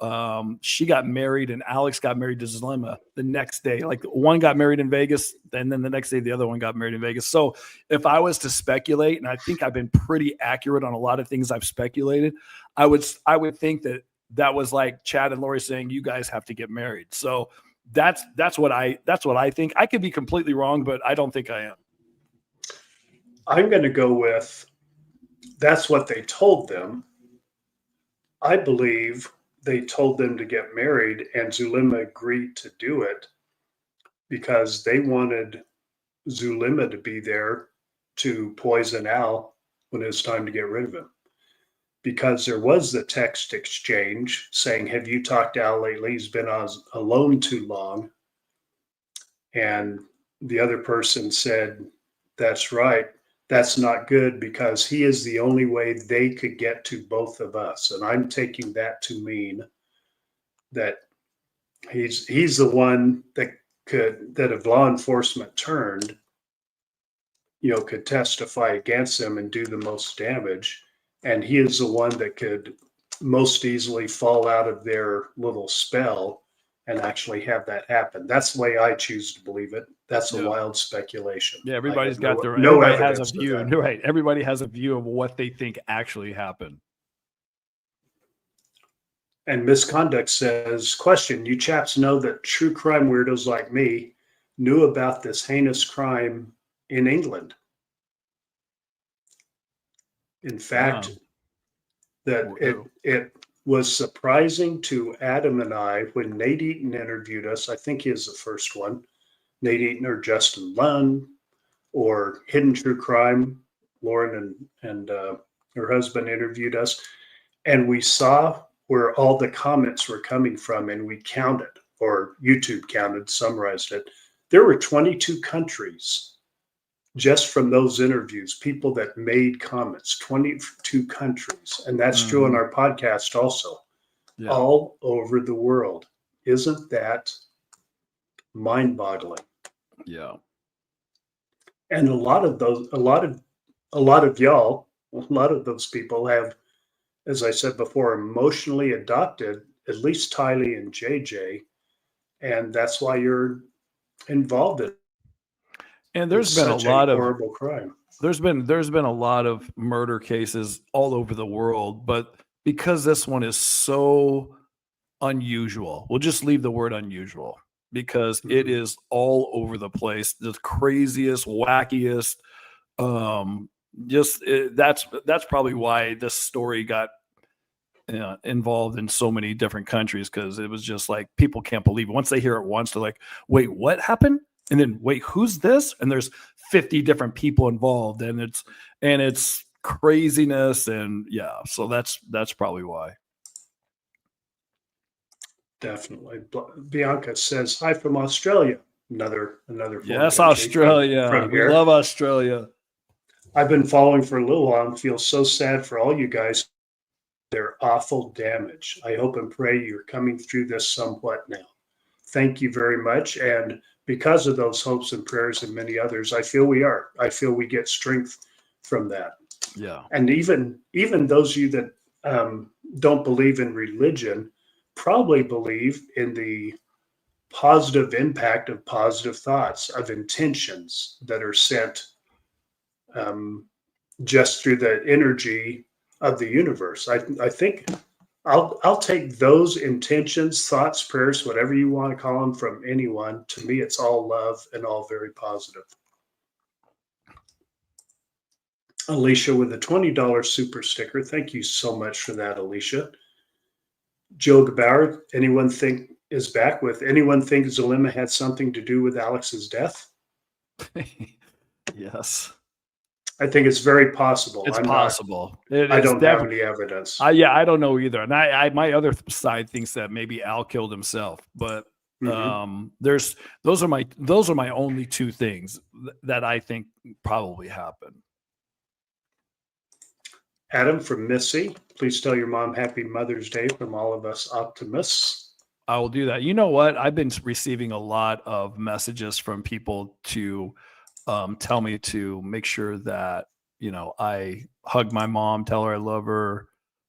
she got married, and Alex got married to Zulema the next day. Like one got married in Vegas, and then the next day the other one got married in Vegas. So if I was to speculate, and I think I've been pretty accurate on a lot of things I've speculated, I would think that was like Chad and Lori saying, you guys have to get married. So that's what I think. I could be completely wrong, but I don't think I am. I'm going to go with that's what they told them. I believe they told them to get married, and Zulema agreed to do it because they wanted Zulema to be there to poison Al when it was time to get rid of him. Because there was the text exchange saying, have you talked to Al lately? He's been alone too long. And the other person said, that's right. That's not good because he is the only way they could get to both of us. And I'm taking that to mean that he's the one that if law enforcement turned, could testify against him and do the most damage. And he is the one that could most easily fall out of their little spell and actually have that happen. That's the way I choose to believe it. That's a wild speculation. Yeah, everybody's got everybody has a view. Right. Everybody has a view of what they think actually happened. And Misconduct says, question, you chaps know that true crime weirdos like me knew about this heinous crime in England. In fact, Wow. that it was surprising to Adam and I when Nate Eaton interviewed us. I think he is the first one. Nate Eaton or Justin Lunn or Hidden True Crime. Lauren and her husband interviewed us, and we saw where all the comments were coming from, and we counted, or YouTube counted, summarized it. There were 22 countries just from those interviews, people that made comments, 22 countries. And that's true on our podcast also, all over the world. Isn't that mind boggling? Yeah. And a lot of those, a lot of y'all, a lot of those people have, as I said before, emotionally adopted at least Tylee and JJ. And that's why you're involved in And there's been a lot of horrible crime. there's been a lot of murder cases all over the world, but because this one is so unusual, we'll just leave the word unusual because it is all over the place, the craziest, wackiest. That's probably why this story got involved in so many different countries, because it was just like people can't believe it. Once they hear it once, they're like, wait, what happened? And then wait, who's this? And there's 50 different people involved, and it's craziness. And yeah, so that's probably why. Definitely. Bianca says hi from Australia. Another Yes, Australia. From We here. love Australia. I've been following for a little while and feel so sad for all you guys. Their awful damage. I hope and pray you're coming through this somewhat now. Thank you very much. And because of those hopes and prayers and many others, I feel we are. I feel we get strength from that. Yeah. And even those of you that don't believe in religion probably believe in the positive impact of positive thoughts, of intentions that are sent just through the energy of the universe. I think I'll take those intentions, thoughts, prayers, whatever you want to call them, from anyone. To me, it's all love and all very positive. Alicia with a $20 super sticker. Thank you so much for that, Alicia. Joe Gebauer, anyone think Zalima had something to do with Alex's death? Yes. I think it's very possible. It's possible. I don't have any evidence. I don't know either. And I my other side thinks that maybe Al killed himself, but those are my only two things that I think probably happened. Adam from Missy, please tell your mom Happy Mother's Day from all of us optimists. I will do that. You know what? I've been receiving a lot of messages from people to tell me to make sure that, I hug my mom, tell her I love her,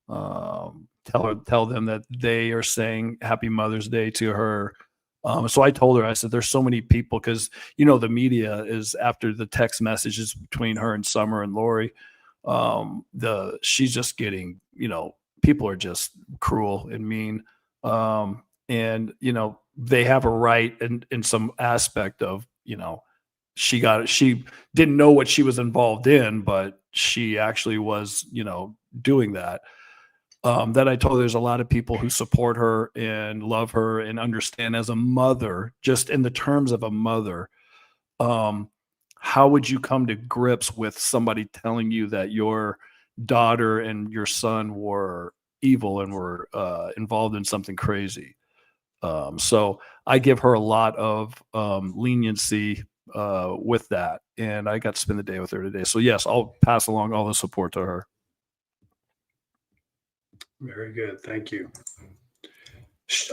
tell them that they are saying Happy Mother's Day to her. So I told her, I said, there's so many people, because, the media is after the text messages between her and Summer and Lori. She's just getting, people are just cruel and mean. And, they have a right in some aspect of, she didn't know what she was involved in, but she actually was, doing that. That I told her there's a lot of people who support her and love her and understand as a mother, just in the terms of a mother. How would you come to grips with somebody telling you that your daughter and your son were evil and were involved in something crazy? So I give her a lot of leniency with that, and I got to spend the day with her today. So yes, I'll pass along all the support to her. Very good. Thank you.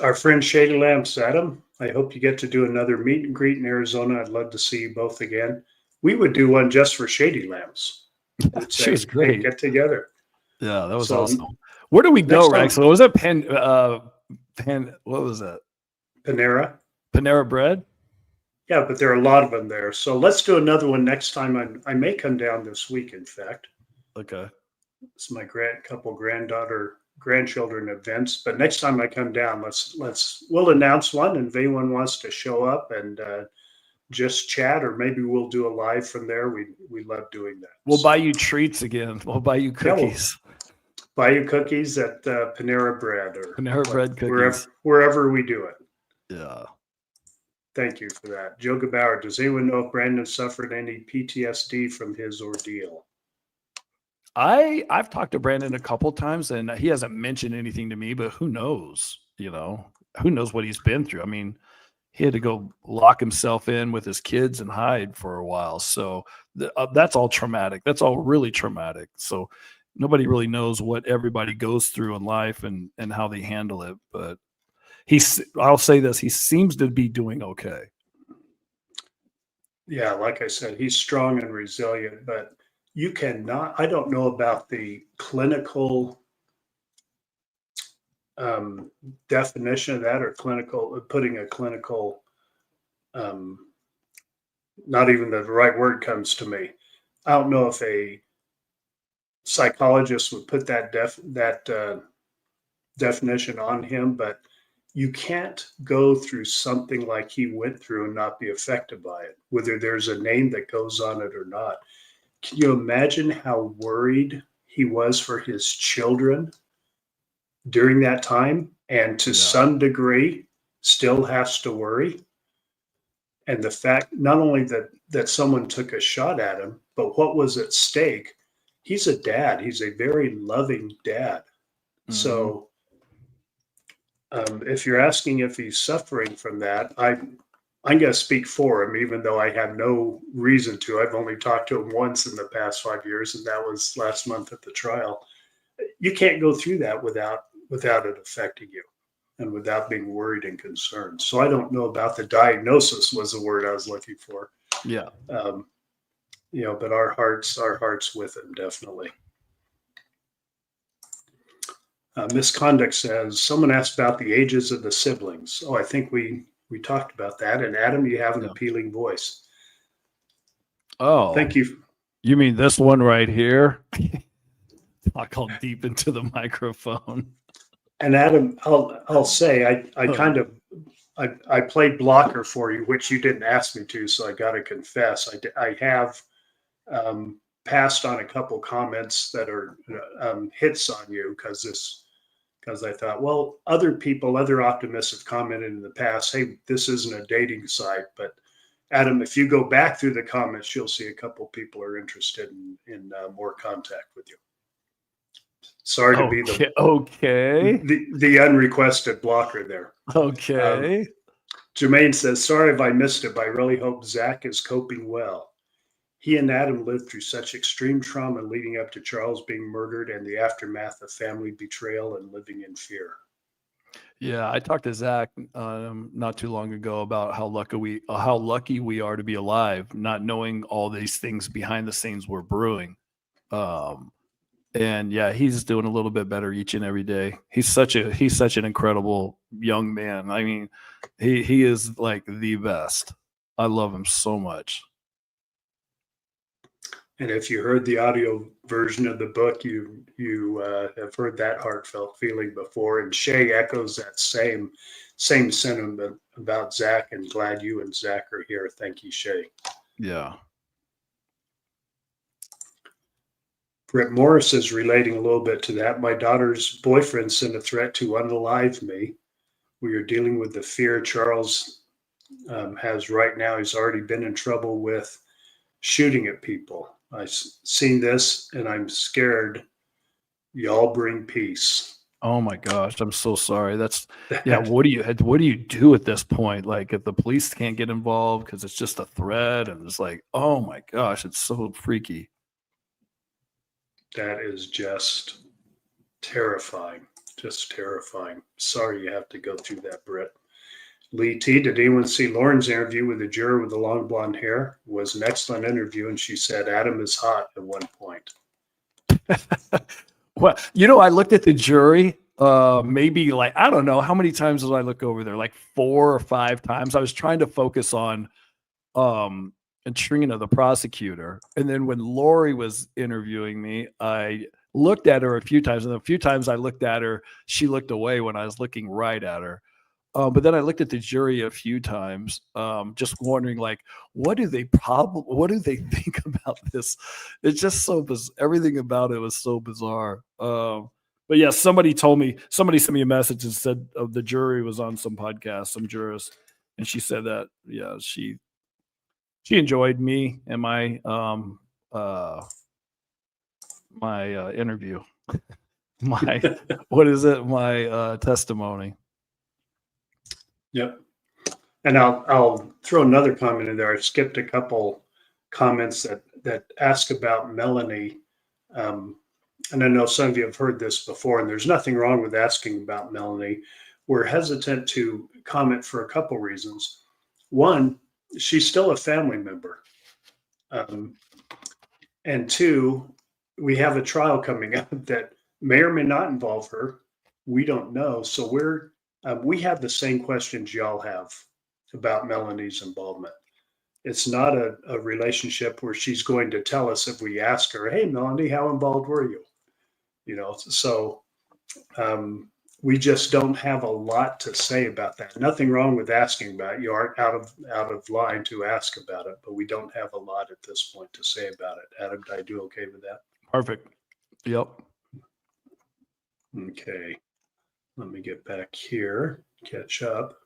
Our friend Shady Lamps, Adam, I hope you get to do another meet and greet in Arizona. I'd love to see you both again. We would do one just for Shady Lamps. She was great. Hey, get together. Yeah, that was awesome. Where do we go, Rex? So was it what was that? Panera Bread? Yeah, but there are a lot of them there. So let's do another one next time. I may come down this week, in fact. Okay. It's my grandchildren events. But next time I come down, we'll announce one, and if anyone wants to show up and just chat, or maybe we'll do a live from there. We love doing that. We'll buy you treats again. We'll buy you Yeah, we'll cookies. buy you cookies at Panera Bread or Panera Bread cookies. wherever we do it. Yeah. Thank you for that. Joe Gebauer, does anyone know if Brandon suffered any PTSD from his ordeal? I've talked to Brandon a couple times and he hasn't mentioned anything to me, but who knows, who knows what he's been through. I mean, he had to go lock himself in with his kids and hide for a while. So that's all traumatic. That's all really traumatic. So nobody really knows what everybody goes through in life and how they handle it. But I'll say this, he seems to be doing okay. Yeah, like I said, he's strong and resilient, but you cannot, I don't know about the clinical definition of that, or putting a clinical, not even the right word comes to me. I don't know if a psychologist would put that definition on him, but you can't go through something like he went through and not be affected by it, whether there's a name that goes on it or not. Can you imagine how worried he was for his children during that time, and to some degree still has to worry? And the fact not only that someone took a shot at him, but what was at stake. He's a dad. He's a very loving dad. Mm-hmm. So if you're asking if he's suffering from that, I'm going to speak for him, even though I have no reason to. I've only talked to him once in the past 5 years, and that was last month at the trial. You can't go through that without it affecting you and without being worried and concerned. So I don't know about the diagnosis was the word I was looking for. Yeah. But our hearts with him, definitely. Misconduct says, someone asked about the ages of the siblings. Oh, I think we talked about that. And Adam, you have an appealing voice. Oh, thank you. You mean this one right here? I call deep into the microphone. And Adam, I'll say I played blocker for you, which you didn't ask me to, so I got to confess I have passed on a couple comments that are hits on you because I thought, well, other optimists have commented in the past, hey, this isn't a dating site. But Adam, if you go back through the comments, you'll see a couple people are interested in more contact with you. Sorry to be the unrequested blocker there. Okay. Jermaine says, sorry if I missed it, but I really hope Zach is coping well. He and Adam lived through such extreme trauma leading up to Charles being murdered and the aftermath of family betrayal and living in fear. Yeah, I talked to Zach not too long ago about how lucky we are to be alive, not knowing all these things behind the scenes were brewing. And yeah, he's doing a little bit better each and every day. He's such an incredible young man. I mean, he is like the best. I love him so much. And if you heard the audio version of the book, you have heard that heartfelt feeling before. And Shay echoes that same sentiment about Zach, and glad you and Zach are here. Thank you, Shay. Yeah. Brett Morris is relating a little bit to that. My daughter's boyfriend sent a threat to unalive me. We are dealing with the fear Charles has right now. He's already been in trouble with shooting at people. I've seen this and I'm scared. Y'all bring peace. Oh my gosh, I'm so sorry. What do you do at this point? Like, if the police can't get involved because it's just a threat, and it's like, oh my gosh, it's so freaky. That is just terrifying. Just terrifying. Sorry you have to go through that, Britt. Lee T, did anyone see Lauren's interview with the juror with the long blonde hair? It was an excellent interview, and she said Adam is hot at one point. Well, I looked at the jury maybe, like, I don't know, how many times did I look over there? Like 4 or 5 times. I was trying to focus on Trina, the prosecutor. And then when Lori was interviewing me, I looked at her a few times, and a few times I looked at her, she looked away when I was looking right at her. But then I looked at the jury a few times, just wondering, like, what do they think about this? It's just so everything about it was so bizarre. But yeah, somebody sent me a message and said the jury was on some podcast, some jurist, and she said that she enjoyed me and my interview, my what is it, my testimony. Yep. And I'll throw another comment in there. I skipped a couple comments that ask about Melanie. And I know some of you have heard this before, and there's nothing wrong with asking about Melanie. We're hesitant to comment for a couple reasons. One, she's still a family member. And two, we have a trial coming up that may or may not involve her. We don't know. So we have the same questions y'all have about Melanie's involvement. It's not a relationship where she's going to tell us if we ask her, "Hey, Melanie, how involved were you?" So we just don't have a lot to say about that. Nothing wrong with asking about it. You aren't out of line to ask about it, but we don't have a lot at this point to say about it. Adam, did I do okay with that? Perfect. Yep. Okay. Let me get back here, catch up.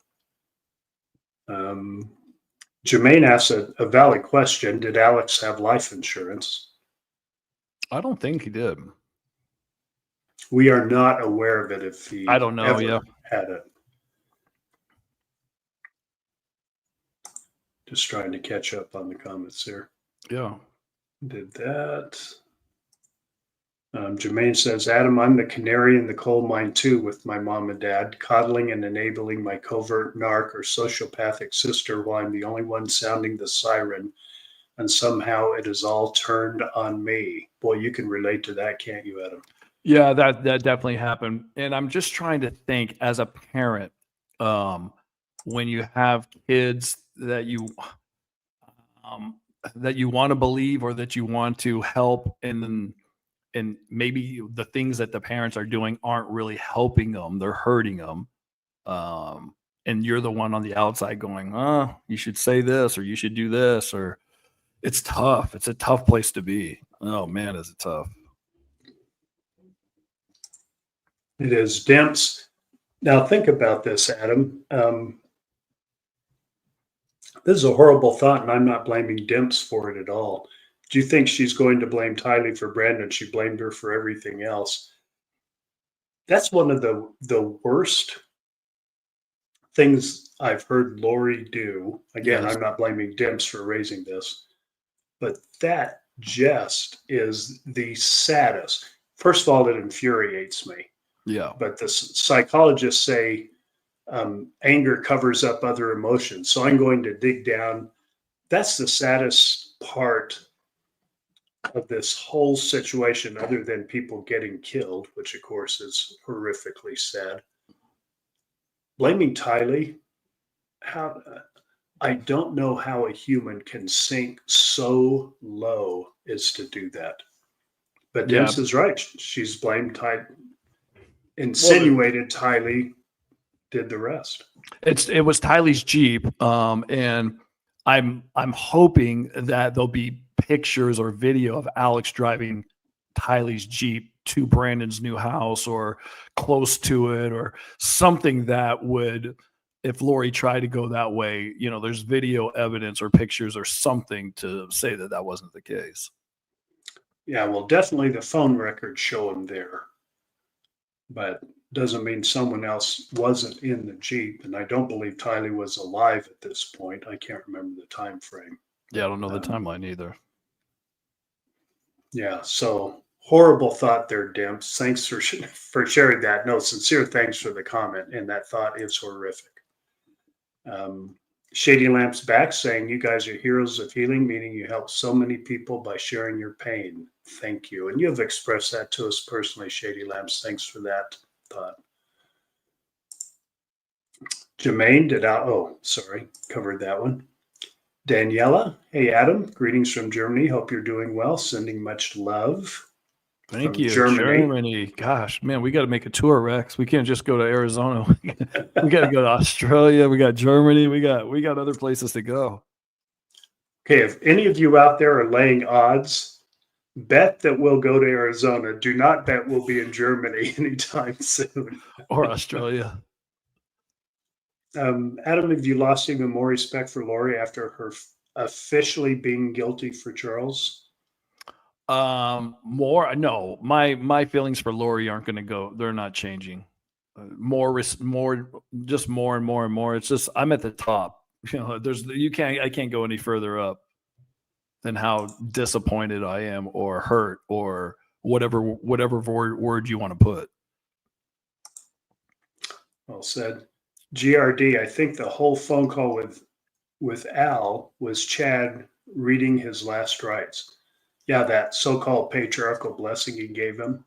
Jermaine asks a valid question. Did Alex have life insurance? I don't think he did. We are not aware of it if he I don't know. ever Yeah. had it. Just trying to catch up on the comments here. Yeah. Did that. Jermaine says, Adam, I'm the canary in the coal mine too with my mom and dad, coddling and enabling my covert narc or sociopathic sister while I'm the only one sounding the siren. And somehow it is all turned on me. Boy, you can relate to that, can't you, Adam? Yeah, that definitely happened. And I'm just trying to think as a parent, when you have kids that you want to believe or that you want to help, and maybe the things that the parents are doing aren't really helping them, they're hurting them. And you're the one on the outside going, you should say this, or you should do this, or it's tough. It's a tough place to be. Oh man, is it tough. It is. Demps. Now think about this, Adam. This is a horrible thought, and I'm not blaming Demps for it at all. Do you think she's going to blame Tylee for Brandon? She blamed her for everything else. That's one of the worst things I've heard Lori do. Again, Yes. I'm not blaming Demps for raising this, but that just is the saddest. First of all, it infuriates me. Yeah. But the psychologists say anger covers up other emotions. So I'm going to dig down. That's the saddest part of this whole situation, other than people getting killed, which of course is horrifically sad. Blaming Tylee, I don't know how a human can sink so low as to do that. But Dennis is right. She's blamed Tylee, insinuated Tylee did the rest. It was Tylee's Jeep, and I'm hoping that there'll be pictures or video of Alex driving Tylee's Jeep to Brandon's new house or close to it, or something that would, if Lori tried to go that way, there's video evidence or pictures or something to say that that wasn't the case. Yeah, well, definitely the phone records show him there, but doesn't mean someone else wasn't in the Jeep. And I don't believe Tylee was alive at this point. I can't remember the time frame. Yeah, I don't know the timeline either. Yeah, so horrible thought there, Demps. Thanks for sharing that. No, sincere thanks for the comment, and that thought is horrific. Shady Lamp's back saying, you guys are heroes of healing, meaning you help so many people by sharing your pain. Thank you. And you have expressed that to us personally, Shady Lamps. Thanks for that thought. Jermaine covered that one. Daniela, hey Adam, greetings from Germany. Hope you're doing well. Sending much love. Thank from you, Germany. Germany. Gosh, man, we got to make a tour, Rex. We can't just go to Arizona. We got to go to Australia. We got Germany. We got other places to go. Okay, if any of you out there are laying odds, bet that we'll go to Arizona. Do not bet we'll be in Germany anytime soon. Or Australia. Adam, have you lost even more respect for Lori after her officially being guilty for Charles? More no. My feelings for Lori aren't going to go. They're not changing. More, just more and more and more. It's just I'm at the top. You know, I can't go any further up than how disappointed I am, or hurt, or whatever word you want to put. Well said. GRD, I think the whole phone call with Al was Chad reading his last rites. Yeah, that so-called patriarchal blessing he gave him.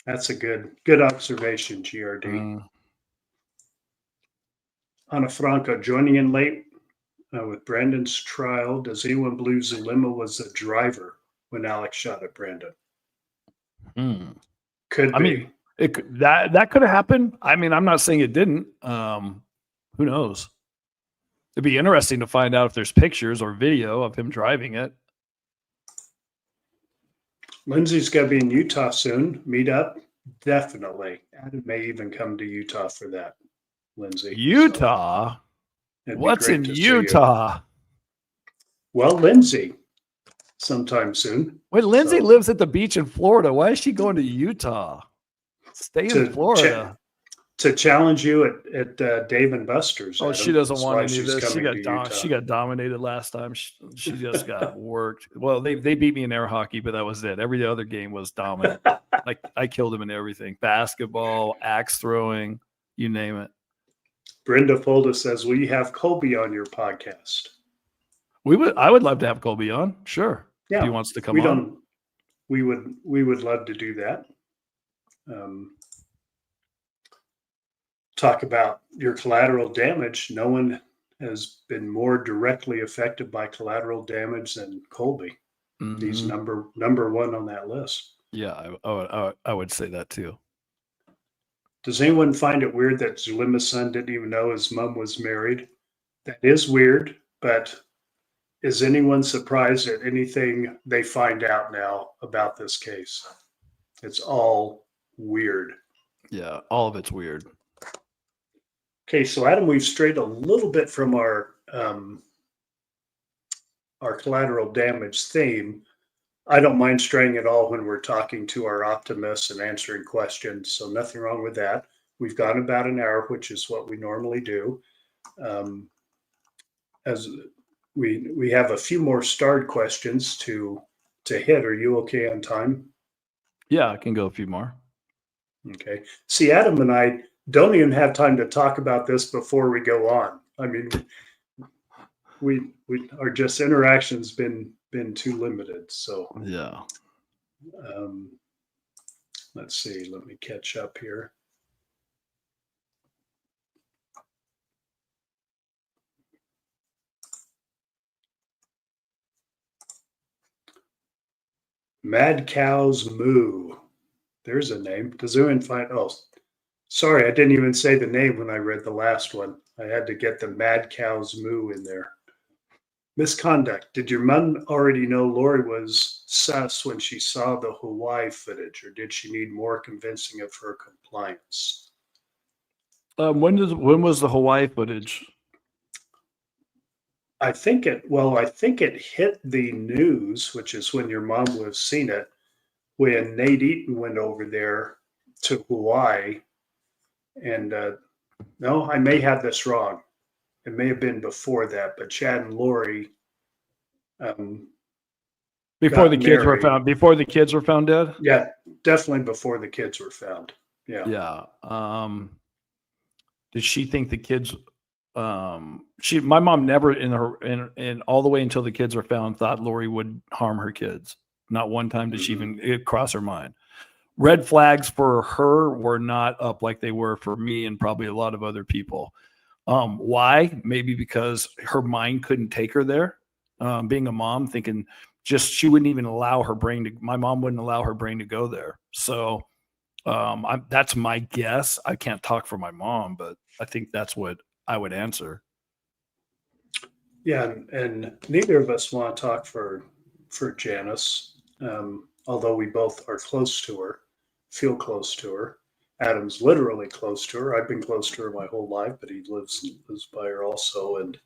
That's a good observation, GRD. Ana Franca joining in late with Brandon's trial. Does anyone believe Zulema was the driver when Alex shot at Brandon? Could I be. mean, that could have happened. I mean, I'm not saying it didn't. Who knows? It'd be interesting to find out if there's pictures or video of him driving it. Lindsay's going to be in Utah soon. Meet up. Definitely. Adam may even come to Utah for that, Lindsay. Utah? So what's in Utah? Well, Lindsay, sometime soon. Wait, Lindsay lives at the beach in Florida. Why is she going to Utah? Stay in Florida. To challenge you at Dave and Buster's. Oh, Adam. She doesn't want any of this. She got dominated last time. She just got worked. Well, they beat me in air hockey, but that was it. Every other game was dominant. Like I killed him in everything: basketball, axe throwing, you name it. Brenda Folda says, "Will you have Colby on your podcast?" I would love to have Colby on. Sure. Yeah, if he wants to come on. We would love to do that. Talk about your collateral damage. No one has been more directly affected by collateral damage than Colby. Mm-hmm. He's number one on that list. Yeah, I would say that too. Does anyone find it weird that Zulema's son didn't even know his mom was married? That is weird, but is anyone surprised at anything they find out now about this case? It's all weird. Yeah, all of it's weird. Okay, so Adam, we've strayed a little bit from our collateral damage theme. I don't mind straying at all when we're talking to our optimists and answering questions, so nothing wrong with that. We've gone about an hour, which is what we normally do. As we have a few more starred questions to hit. Are you okay on time? Yeah, I can go a few more. Okay. See, Adam and I don't even have time to talk about this before we go on. I mean, we our just interactions been too limited. So yeah. Let's see. Let me catch up here. Mad Cows Moo. There's a name. Does anyone find? Oh, sorry, I didn't even say the name when I read the last one. I had to get the Mad Cows Moo in there. Misconduct. Did your mom already know Lori was sus when she saw the Hawaii footage, or did she need more convincing of her compliance? When was the Hawaii footage? I think it hit the news, which is when your mom would have seen it, when Nate Eaton went over there to Hawaii. And no, I may have this wrong. It may have been before that, but Chad and Lori before the kids were found. Before the kids were found dead. Yeah, definitely before the kids were found. Yeah. Yeah. Did she think the kids? My mom never in all the way until the kids were found thought Lori would harm her kids. Not one time did she even cross her mind. Red flags for her were not up like they were for me and probably a lot of other people. Why? Maybe because her mind couldn't take her there. Being a mom, thinking just she wouldn't even allow her brain to. My mom wouldn't allow her brain to go there. So that's my guess. I can't talk for my mom, but I think that's what I would answer. Yeah, and neither of us want to talk for Janice, although we both are close to her, feel close to her. Adam's literally close to her. I've been close to her my whole life, but he lives by her also. And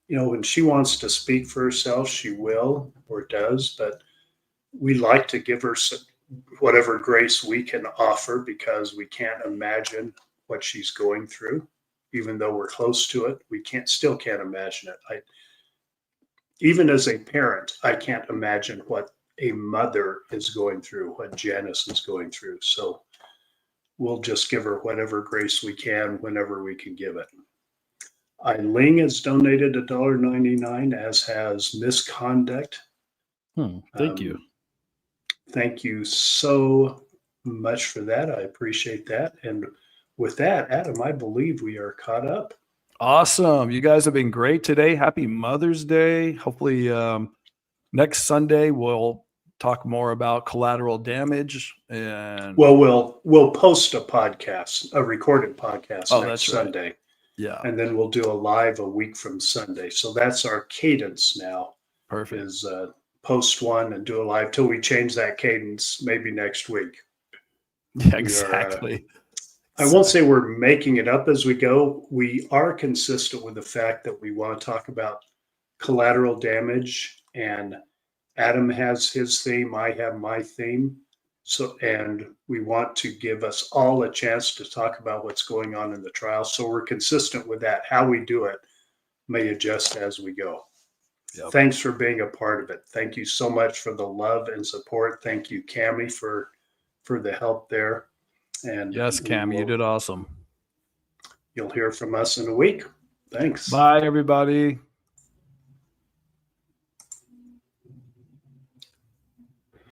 when she wants to speak for herself, she will or does. But we like to give her whatever grace we can offer because we can't imagine what she's going through, even though we're close to it. We still can't imagine it. Even as a parent, I can't imagine what a mother is going through, what Janice is going through. So we'll just give her whatever grace we can whenever we can give it. Eileen has donated $1.99, as has Misconduct. Thank you. Thank you so much for that. I appreciate that. And with that, Adam, I believe we are caught up. Awesome. You guys have been great today. Happy Mother's Day. Hopefully next Sunday we'll talk more about collateral damage. And well, we'll post a recorded podcast next Sunday. Right. Yeah. And then we'll do a live a week from Sunday. So that's our cadence now. Perfect. Is post one and do a live till we change that cadence maybe next week. Yeah, exactly. I won't say we're making it up as we go. We are consistent with the fact that we want to talk about collateral damage, and Adam has his theme, I have my theme. And we want to give us all a chance to talk about what's going on in the trial. So we're consistent with that. How we do it may adjust as we go. Yep. Thanks for being a part of it. Thank you so much for the love and support. Thank you, Cammie, for the help there. And yes, Cam, you did awesome. You'll hear from us in a week. Thanks. Bye, everybody.